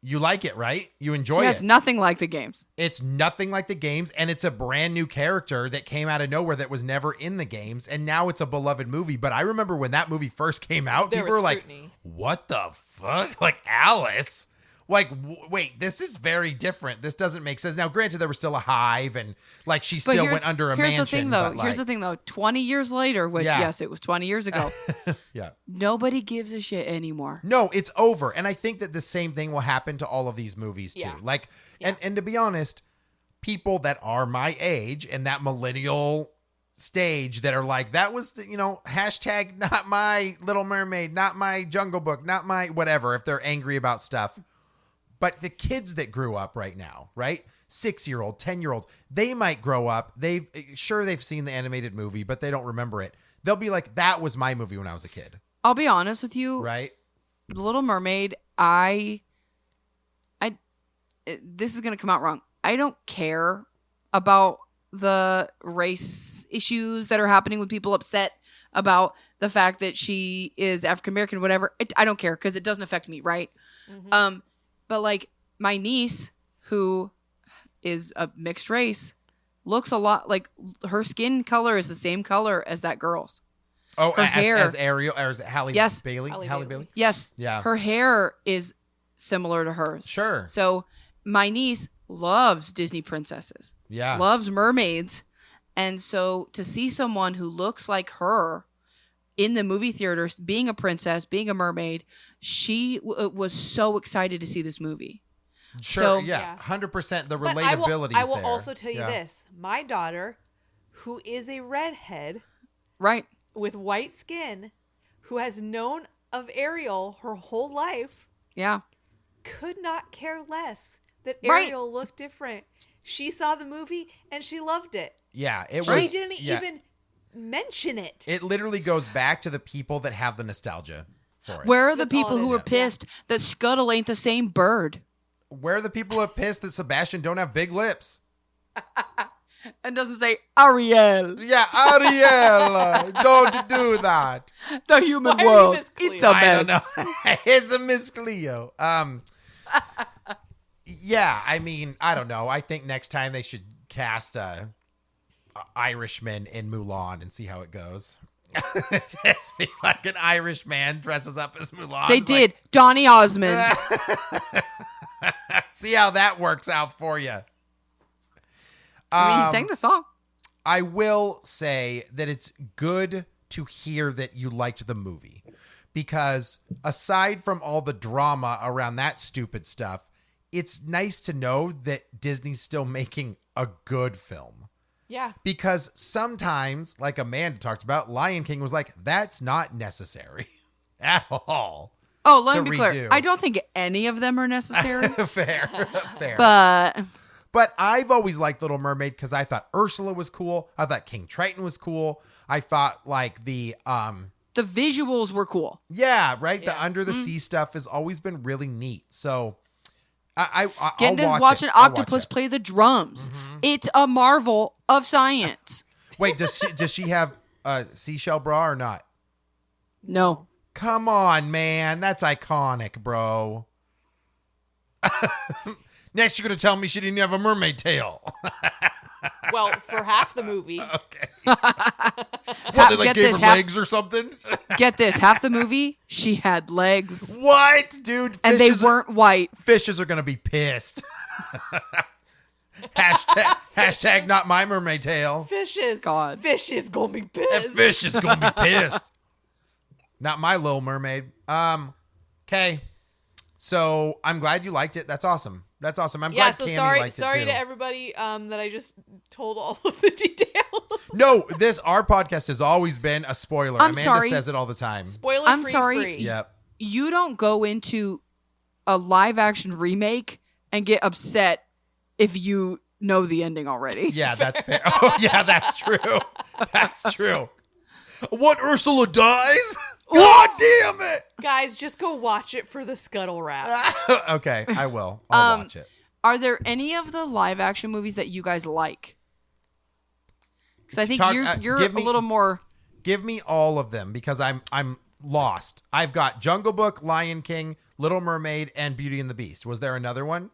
You like it, right? You enjoy Yeah, it. it's nothing like the games. It's nothing like the games, and it's a brand new character that came out of nowhere that was never in the games, and now it's a beloved movie. But I remember when that movie first came out, There people was were scrutiny. like, what the fuck? Like, Alice? Like, wait, this is very different. This doesn't make sense. Now, granted, there was still a hive, and like she still went under a here's mansion. The thing, though. but, like, Here's the thing, though. 20 years later, which, Yeah. yes, it was 20 years ago, Yeah. nobody gives a shit anymore. No, it's over. And I think that the same thing will happen to all of these movies too. Yeah. Like, and to be honest, people that are my age and that millennial stage that are like, that was, hashtag not my Little Mermaid, not my Jungle Book, not my whatever, if they're angry about stuff. But the kids that grew up right now, right? 6-year-old, 10-year-olds, they might grow up. They've seen the animated movie, but they don't remember it. They'll be like, that was my movie when I was a kid. I'll be honest with you. Right? The Little Mermaid, this is going to come out wrong. I don't care about the race issues that are happening with people upset about the fact that she is African American, whatever. I don't care because it doesn't affect me, right? Mm-hmm. But like my niece, who is a mixed race, looks a lot like her skin color is the same color as that girl's. Oh, her hair, as Ariel, or is it Halle yes, Bailey? Halle Bailey? Yes. Yeah. Her hair is similar to hers. Sure. So my niece loves Disney princesses. Yeah. Loves mermaids. And so to see someone who looks like her in the movie theaters, being a princess, being a mermaid, she was so excited to see this movie. Sure. So, yeah. 100% the But relatability I will there. also tell you this. My daughter, who is a redhead Right. with white skin, who has known of Ariel her whole life, Yeah. could not care less that Right. Ariel looked different. She saw the movie and she loved it. Yeah. It She was. didn't even mention it. It literally goes back to the people that have the nostalgia for it. Where are the That's all people it who is. were Yeah. pissed that Scuttle ain't the same bird Where are the people who are pissed that Sebastian don't have big lips? and doesn't say Ariel, Yeah, Ariel, don't do that. the human Why are you world? Miss Cleo? It's a I don't mess. know. It's a Miss Cleo. Yeah, I mean, I don't know. I think next time they should cast a Irishman in Mulan and see how it goes. Just be like an Irish man dresses up as Mulan. They It's did. Donny Osmond. like, see how that works out for you. I mean, he sang the song. I will say that it's good to hear that you liked the movie, because aside from all the drama around that stupid stuff, it's nice to know that Disney's still making a good film. Yeah. Because sometimes, like Amanda talked about, Lion King was like, that's not necessary at all. Oh, let to me be clear. redo. I don't think any of them are necessary, Fair. but But I've always liked Little Mermaid because I thought Ursula was cool. I thought King Triton was cool. I thought like the visuals were cool. yeah, right. Yeah. The under the sea stuff has always been really neat. So I'll Getting to watch watch it. an I'll watch octopus it. play the drums. It's a marvel of science. Wait, does she have a seashell bra or not? No. Come on, man. That's iconic, bro. Next, you're going to tell me she didn't have a mermaid tail. Well, for half the movie. Okay. What, they like Get gave this, her legs or something? Get this. Half the movie, she had legs. What? Dude, And they fishes weren't white. fishes are going to be pissed. hashtag not my mermaid tail. Fishes. God. Fish is going to be That pissed. fish is going to be pissed. Not my Little Mermaid. Okay. So I'm glad you liked it. That's awesome. That's awesome. I'm Yeah, glad so Cammie sorry liked it too. to everybody that I just told all of the details. No, our podcast has always been a spoiler. I'm Amanda sorry. says it all the time. Spoiler I'm free. sorry. Free. Yep. You don't go into a live action remake and get upset if you know the ending already. Yeah, that's fair. Oh, yeah, that's true. That's true. What, Ursula dies? God damn it. Guys, just go watch it for the scuttle wrap. Okay, I will. I'll watch it. Are there any of the live action movies that you guys like? Because I think Talk- you're give a me- little more. Give me all of them because I'm lost. I've got Jungle Book, Lion King, Little Mermaid, and Beauty and the Beast. Was there another one?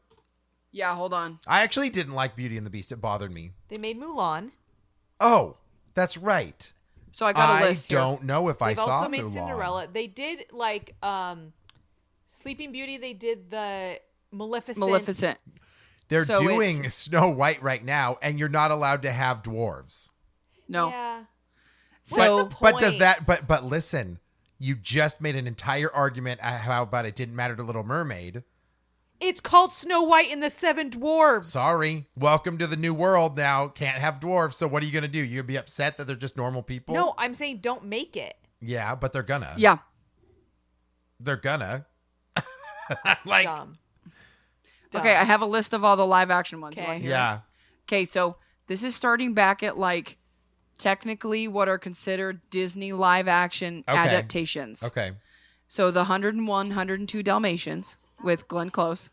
Yeah, hold on. I actually didn't like Beauty and the Beast. It bothered me. They made Mulan. Oh, that's right. So I got a list here. don't know if I They've saw also made Mulan. Cinderella. They did like Sleeping Beauty. They did the Maleficent. They're So doing it's- Snow White right now, and you're not allowed to have dwarves. No. Yeah. So What's the But does point? that? But listen, you just made an entire argument how about it didn't matter to Little Mermaid. It's called Snow White and the Seven Dwarves. Sorry, welcome to the new world. Now can't have dwarves. So what are you gonna do? You gonna be upset that they're just normal people? No, I'm saying don't make it. Yeah, but they're gonna. yeah. They're gonna. Like Dumb. Done. Okay, I have a list of all the live action ones. You Okay. wanna hear it? Yeah. Okay, so this is starting back at like technically what are considered Disney live action Okay. adaptations. Okay. So the 101, 102 Dalmatians with Glenn Close.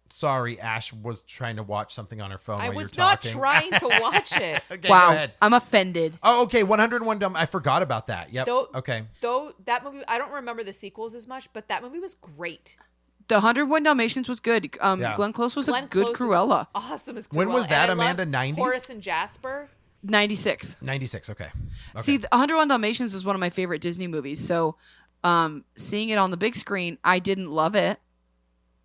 Sorry, Ash was trying to watch something on her phone I while was you're not talking. trying to watch it. Okay, Wow, go ahead. I'm offended. Oh, okay. 101 Dumb. I forgot about that. Yep. Okay. Though that movie, I don't remember the sequels as much, but that movie was great. The 101 Dalmatians was good. Yeah. Glenn Close was Glenn a good Close was Cruella. Awesome as Cruella. When was And that, I Amanda? loved 90s? Horace and Jasper. 96. 96. Okay. See, the 101 Dalmatians is one of my favorite Disney movies. So, seeing it on the big screen, I didn't love it.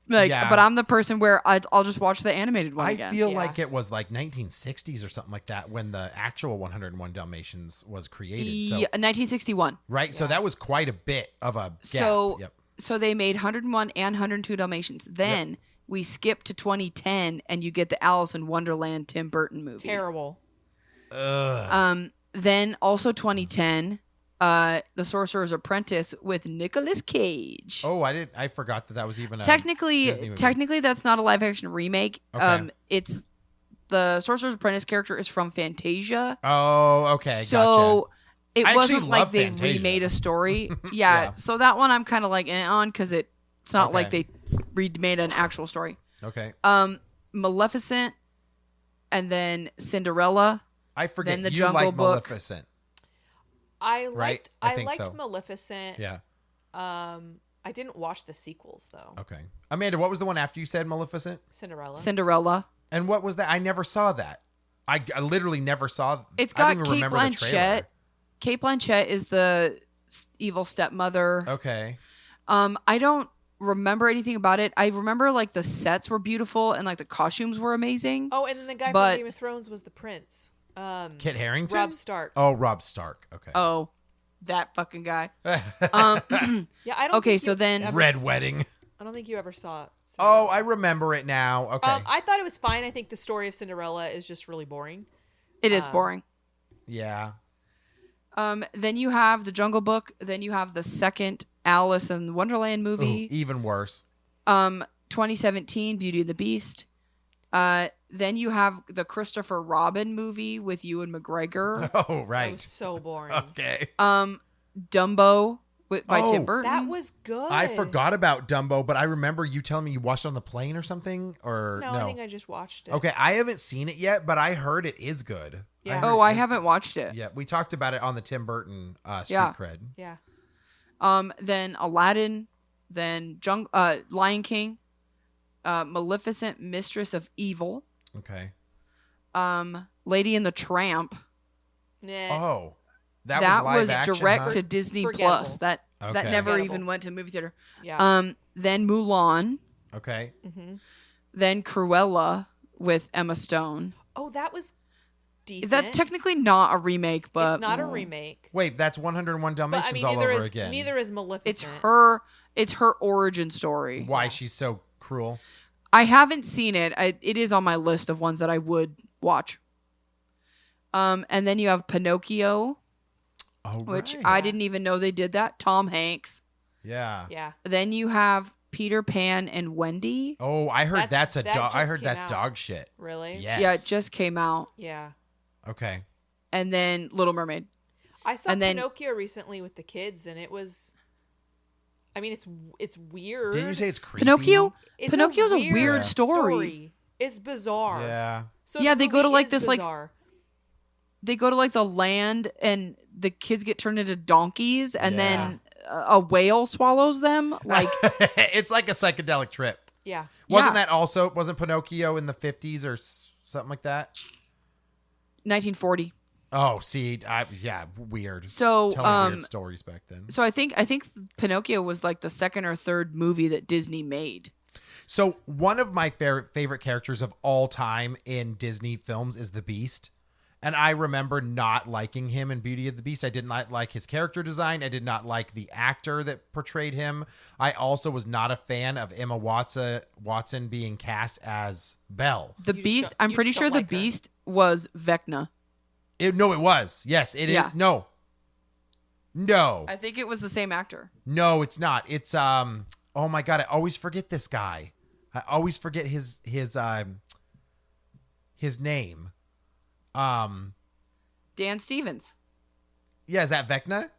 Like, Yeah. but I'm the person where I'll just watch the animated one I again. feel Yeah. like it was like 1960s or something like that when the actual 101 Dalmatians was created. So, 1961. right. So that was quite a bit of a gap. So, Yep. so they made 101 and 102 Dalmatians. Then we skip to 2010, and you get the Alice in Wonderland Tim Burton movie. Terrible. Then also 2010, The Sorcerer's Apprentice with Nicolas Cage. Oh, I forgot that was even a technically Disney movie. technically that's not a live action remake. Okay. It's the Sorcerer's Apprentice character is from Fantasia. Oh, okay. So gotcha. it I wasn't actually like love they Fantasia. remade a story. Yeah, Yeah. so that one I'm kind of like on because it's not like Okay. they remade an actual story. Okay. Maleficent, and then Cinderella. I forget then the you Jungle like Book. Maleficent. I liked. I I think liked so. Maleficent. Yeah. I didn't watch the sequels though. Okay. Amanda, what was the one after you said Maleficent? Cinderella. And what was that? I never saw that. I literally never saw. It's I got don't even Kate remember the trailer. Blanchett. Kate Blanchett is the evil stepmother. Okay. I don't remember anything about it. I remember like the sets were beautiful and like the costumes were amazing. Oh, and then the guy But- from Game of Thrones was the prince. Kit Harington. Rob Stark. Oh, Rob Stark. Okay. Oh, that fucking guy. Yeah, I don't. Okay, think so you then- ever Red s- Wedding. I don't think you ever saw it. Oh, I remember it now. Okay. I thought it was fine. I think the story of Cinderella is just really boring. It is boring. yeah. Then you have the Jungle Book. Then you have the second Alice in Wonderland Ooh, movie. even worse. 2017 Beauty and the Beast. Then you have the Christopher Robin movie with Ewan McGregor. Oh, That right. was so boring. Okay. Dumbo by Oh. Tim Burton. That was good. I forgot about Dumbo, but I remember you telling me you watched it on the plane or something, or No, I think I just watched it. Okay, I haven't seen it yet, but I heard it is good. Yeah. Oh, I haven't watched it. Yeah, we talked about it on the Tim Burton Street Yeah. Cred. Yeah. Then Aladdin, then Lion King, Maleficent, Mistress of Evil, Okay. Lady and the Tramp. Nah. Oh, That live was action, direct huh? to Disney Forgettable. Plus. That Okay. never Forgettable. even went to the movie theater. Yeah. Then Mulan, Okay. then Cruella with Emma Stone. Oh, that was decent. That's technically not a remake, but It's not a remake. Wait, that's 101 But Dalmatians I mean, all neither over is again. neither is Maleficent. It's her origin story. Why she's so cruel? I haven't seen it. It is on my list of ones that I would watch. And then you have Pinocchio, Oh, which right. I didn't even know they did that. Tom Hanks. Yeah. Yeah. Then you have Peter Pan and Wendy. Oh, I heard That I just heard came that's out. dog shit. Really? Yes. Yeah, it just came out. Yeah. Okay. And then Little Mermaid. I saw And then- Pinocchio recently with the kids, and it was. I mean, it's weird. Didn't you say it's creepy? Pinocchio. It's Pinocchio's a weird story. It's bizarre. Yeah. So Yeah, the they go to, movie like, is this, like, bizarre. They go to like the land, and the kids get turned into donkeys, and Yeah. then a whale swallows them. Like, It's like a psychedelic trip. Yeah. Wasn't Yeah. that also wasn't Pinocchio in the 50s or something like that? 1940. Oh, see, yeah, weird. So, Telling weird stories back then. So I think Pinocchio was like the second or third movie that Disney made. So one of my favorite characters of all time in Disney films is the Beast. And I remember not liking him in Beauty and the Beast. I did not like his character design. I did not like the actor that portrayed him. I also was not a fan of Emma Watson being cast as Belle. The You Beast, just- I'm you pretty just sure don't the like her. Beast was Vecna. No, it was. Yes, it is. Yeah. No. No. I think it was the same actor. No, it's not. It's oh my god, I always forget this guy. I always forget his name. Dan Stevens. Yeah, is that Vecna?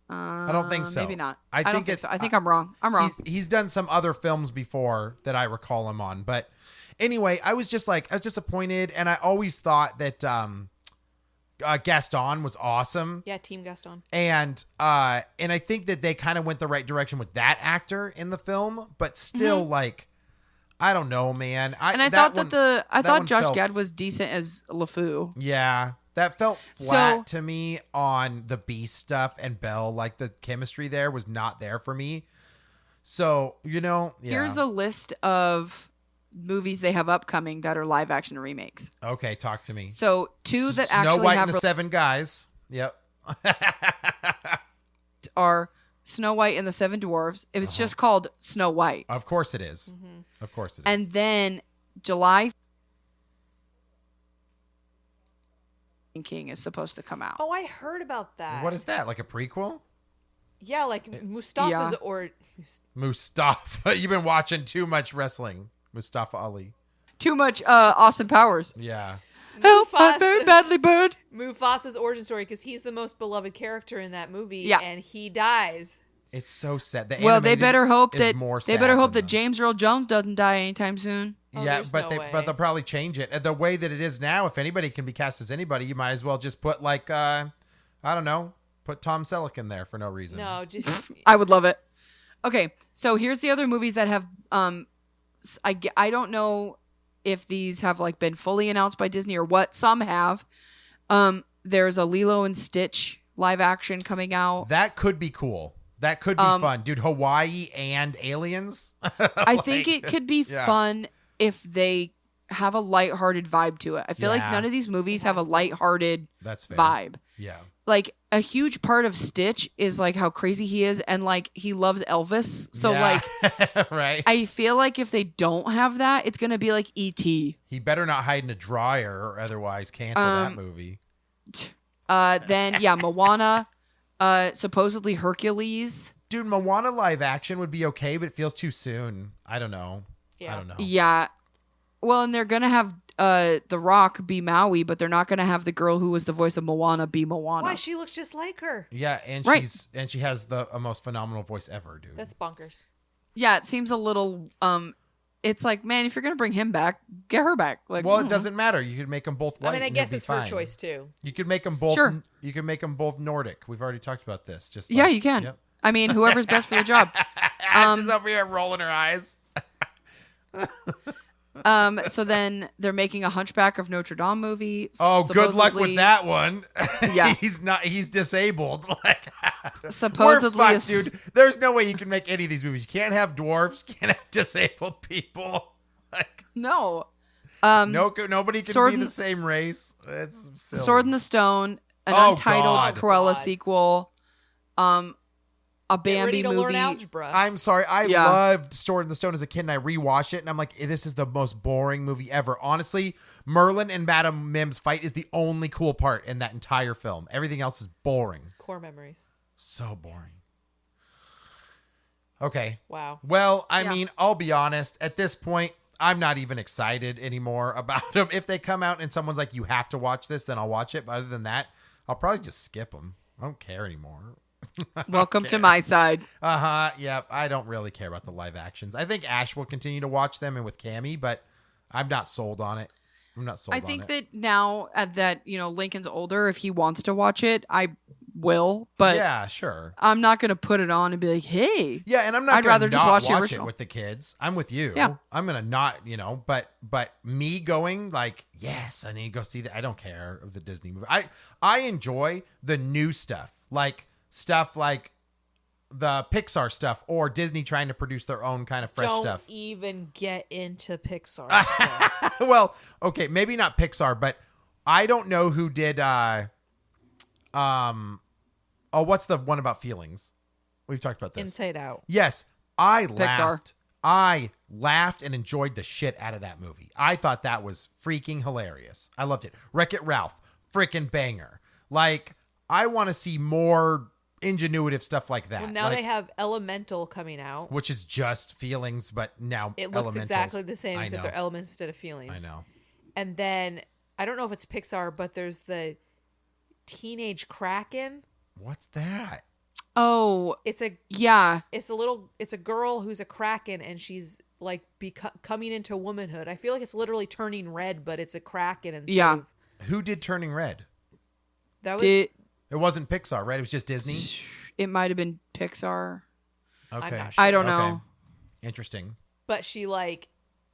I don't think so. Maybe not. I don't think think it's. so. I think I'm wrong. I'm wrong. He's done some other films before that I recall him on, but anyway, I was disappointed, and I always thought that Gaston was awesome. Yeah, Team Gaston. And I think that they kind of went the right direction with that actor in the film, but still, like, I don't know, man. I thought Josh Gad was decent as LeFou. Yeah, that felt flat to me on the Beast stuff and Belle. Like, the chemistry there was not there for me. So, yeah. Here's a list of movies they have upcoming that are live action remakes. Okay, talk to me. So 2 that Snow actually White have and the Seven Guys. Yep. are Snow White and the Seven Dwarfs. It was just called Snow White. Of course it is. Of course it is. And then July King is supposed to come out. Oh, I heard about that. What is that? Like a prequel? Yeah, like Mustafa's or Mustafa. You've been watching too much wrestling. Mustafa Ali. Too much Austin Powers. Yeah. Help, I'm very badly burned. Mufasa's origin story, because he's the most beloved character in that movie, Yeah. and he dies. It's so sad. Well, they better hope that that James Earl Jones doesn't die anytime soon. Oh, yeah, there's but no way. they'll probably change it. And the way that it is now, if anybody can be cast as anybody, you might as well just put like I don't know, put Tom Selleck in there for no reason. No, just I would love it. Okay, so here's the other movies that have I don't know if these have like been fully announced by Disney or what. Some have. There's a Lilo and Stitch live action coming out. That could be cool. That could be fun, dude. Hawaii and aliens. I think it could be fun if they have a lighthearted vibe to it. I feel like none of these movies have a lighthearted That's fair. vibe. Yeah. Like a huge part of Stitch is like how crazy he is and like he loves Elvis. So like right. I feel like if they don't have that, it's gonna be like E.T. He better not hide in a dryer or otherwise cancel that movie. Then Moana, supposedly Hercules. Dude, Moana live action would be okay, but it feels too soon. I don't know. Yeah. I don't know. Yeah. Well, and they're gonna have The Rock be Maui, but they're not gonna have the girl who was the voice of Moana be Moana. why? She looks just like her. Yeah, and Right. she has the most phenomenal voice ever, dude. That's bonkers. Yeah, it seems a little it's like, man, if you're gonna bring him back, get her back. Like, well, it doesn't matter. You could make them both white. I mean, I and guess it'd be it's her fine. choice too. You could make them both. Sure. You could make them both Nordic. We've already talked about this. Just yeah, like- you can. Yep. I mean, whoever's best for the job. Just over here rolling her eyes. So then they're making a Hunchback of Notre Dame movie. Oh, good luck with Supposedly- that one. Yeah. He's disabled. Like, Supposedly we're a fucked, dude. There's no way you can make any of these movies. You can't have dwarfs. Can't have disabled people. Like, No. nobody can Sword be and- the same race. It's silly. Sword in the Stone, an Oh, untitled God. Cruella God. sequel, a Get Bambi ready to movie. learn algebra. I'm sorry. I Yeah. loved Sword in the Stone as a kid, and I rewatched it, and I'm like, this is the most boring movie ever. Honestly, Merlin and Madame Mim's fight is the only cool part in that entire film. Everything else is boring. Core memories. So boring. Okay. Wow. Well, I Yeah. mean, I'll be honest. At this point, I'm not even excited anymore about them. If they come out and someone's like, you have to watch this, then I'll watch it. But other than that, I'll probably just skip them. I don't care anymore. Welcome to my side. Yep. I don't really care about the live actions. I think Ash will continue to watch them and with Cammy, but I'm not sold on it. I'm not sold I on it. think that now that Lincoln's older, if he wants to watch it, I will. But yeah, sure. I'm not going to put it on and be like, hey. Yeah, and I'm not. I'd gonna rather just not watch the it original. with the kids. I'm with you. Yeah. I'm gonna not, but me going like, yes, I need to go see that. I don't care of the Disney movie. I enjoy the new stuff like the Pixar stuff or Disney trying to produce their own kind of fresh Don't stuff. even get into Pixar stuff. Well, okay, maybe not Pixar, but I don't know who did. What's the one about feelings? We've talked about this. Inside Out. Yes, I Pixar. laughed. I laughed and enjoyed the shit out of that movie. I thought that was freaking hilarious. I loved it. Wreck-It Ralph, freaking banger. Like, I want to see more ingenuitive stuff like that. Well, now Like, they have Elemental coming out. which is just feelings, but now It looks elementals. exactly the same, I except know. they're elements instead of feelings. I know. And then I don't know if it's Pixar, but there's the Teenage Kraken. What's that? Oh, It's a yeah. it's a girl who's a kraken, and she's like coming into womanhood. I feel like it's literally turning red, but it's a kraken instead Yeah. of, Who did Turning Red? that was Did It wasn't Pixar, right? It was just Disney. it might have been Pixar. Okay. I'm not sure. I don't Okay. know. Interesting. but she like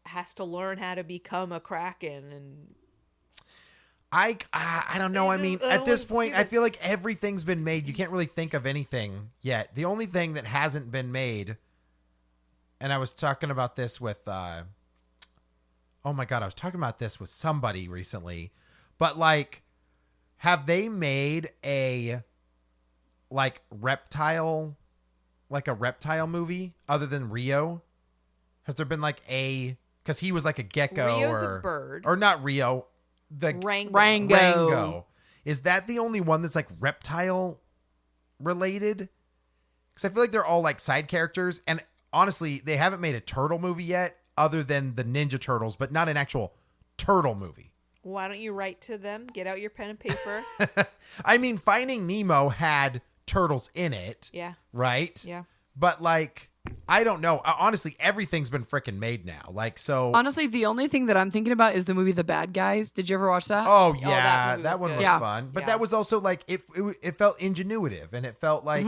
has to learn how to become a kraken, and I don't know. I mean, That at this was point, I stupid. feel like everything's been made. You can't really think of anything yet. The only thing that hasn't been made, and I was talking about this with, oh my God, I was talking about this with somebody recently, but like, have they made a reptile movie other than Rio? Has there been like because he was like a gecko Rio's or a bird. or not Rio, the Rango. Rango. Is that the only one that's like reptile related? Because I feel like they're all like side characters. And honestly, they haven't made a turtle movie yet other than the Ninja Turtles, but not an actual turtle movie. Why don't you write to them? Get out your pen and paper. I mean, Finding Nemo had turtles in it, Yeah. right? Yeah. But like, I don't know. Honestly, everything's been freaking made now. Like, so. Honestly, the only thing that I'm thinking about is the movie The Bad Guys. Did you ever watch that? Oh that yeah, movie that was one good. was Yeah. fun, but Yeah. that was also like it felt ingenuitive and it felt like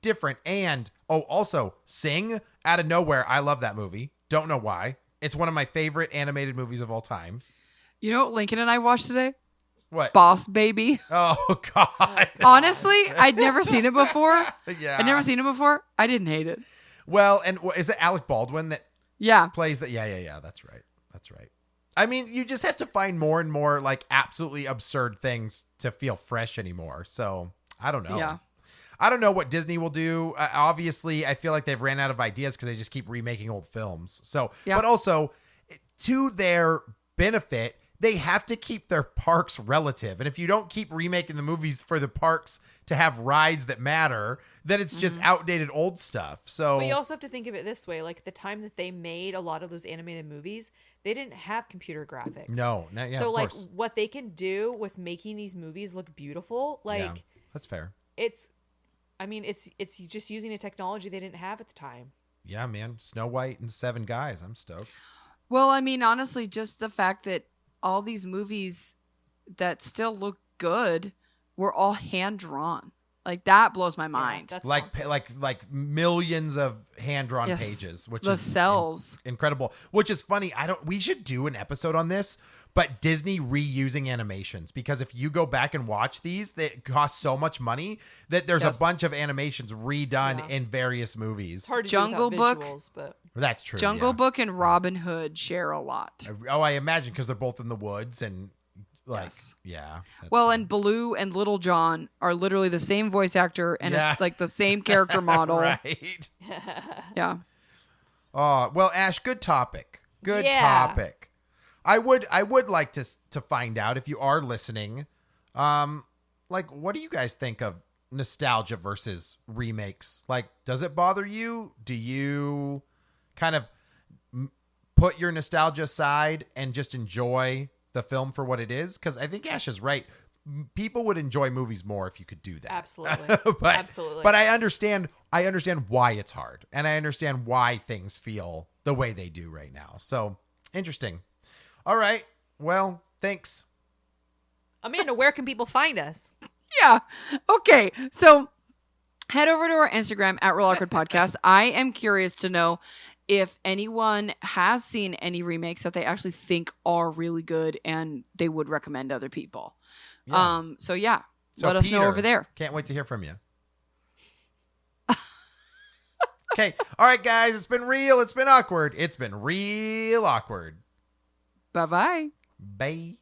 different. And also Sing out of nowhere. I love that movie. Don't know why. It's one of my favorite animated movies of all time. You know what Lincoln and I watched today? What? Boss Baby. Oh God. Honestly, I'd never seen it before. Yeah. I'd never seen it before. I didn't hate it. Well, and is it Alec Baldwin that Yeah. plays that? Yeah. That's right. That's right. I mean, you just have to find more and more like absolutely absurd things to feel fresh anymore. So I don't know. Yeah. I don't know what Disney will do. Obviously, I feel like they've ran out of ideas because they just keep remaking old films. So, Yeah. but also to their benefit, they have to keep their parks relative. And if you don't keep remaking the movies for the parks to have rides that matter, then it's just outdated old stuff. So, But you also have to think of it this way: like the time that they made a lot of those animated movies, they didn't have computer graphics. yeah, so of like course. what they can do with making these movies look beautiful, like Yeah, that's fair. it's just using a technology they didn't have at the time. Yeah, man. Snow White and Seven Guys. I'm stoked. Well, I mean, honestly, just the fact that all these movies that still look good were all hand drawn. Like that blows my mind. That's Like fun. like millions of hand-drawn Yes. pages, which The is cells. incredible. Which is funny. We should do an episode on this, but Disney reusing animations, because if you go back and watch these, they cost so much money that there's Yes. a bunch of animations redone Yeah. in various movies. It's hard to Jungle do Book. without visuals, but That's true. Jungle yeah. Book and Robin Hood share a lot. Oh, I imagine because they're both in the woods and like, Yes. yeah. that's Well, funny. and Baloo and Little John are literally the same voice actor and Yeah. it's like the same character model. right. Yeah. Oh, well, Ash, good topic. Good Yeah. topic. I would like to find out if you are listening, like what do you guys think of nostalgia versus remakes? Like, does it bother you? Do you kind of put your nostalgia aside and just enjoy the film for what it is? Because I think Ash is right. People would enjoy movies more if you could do that. absolutely, but, absolutely. But I understand why it's hard, and I understand why things feel the way they do right now. So interesting. All right. Well, thanks. Amanda, where can people find us? Yeah. Okay. So head over to our Instagram at Real Awkward Podcast. I am curious to know if anyone has seen any remakes that they actually think are really good and they would recommend other people. Yeah. So yeah, So let us know Peter, over there. Can't wait to hear from you. Okay. All right, guys. It's been real. It's been awkward. It's been real awkward. Bye-bye. Bye.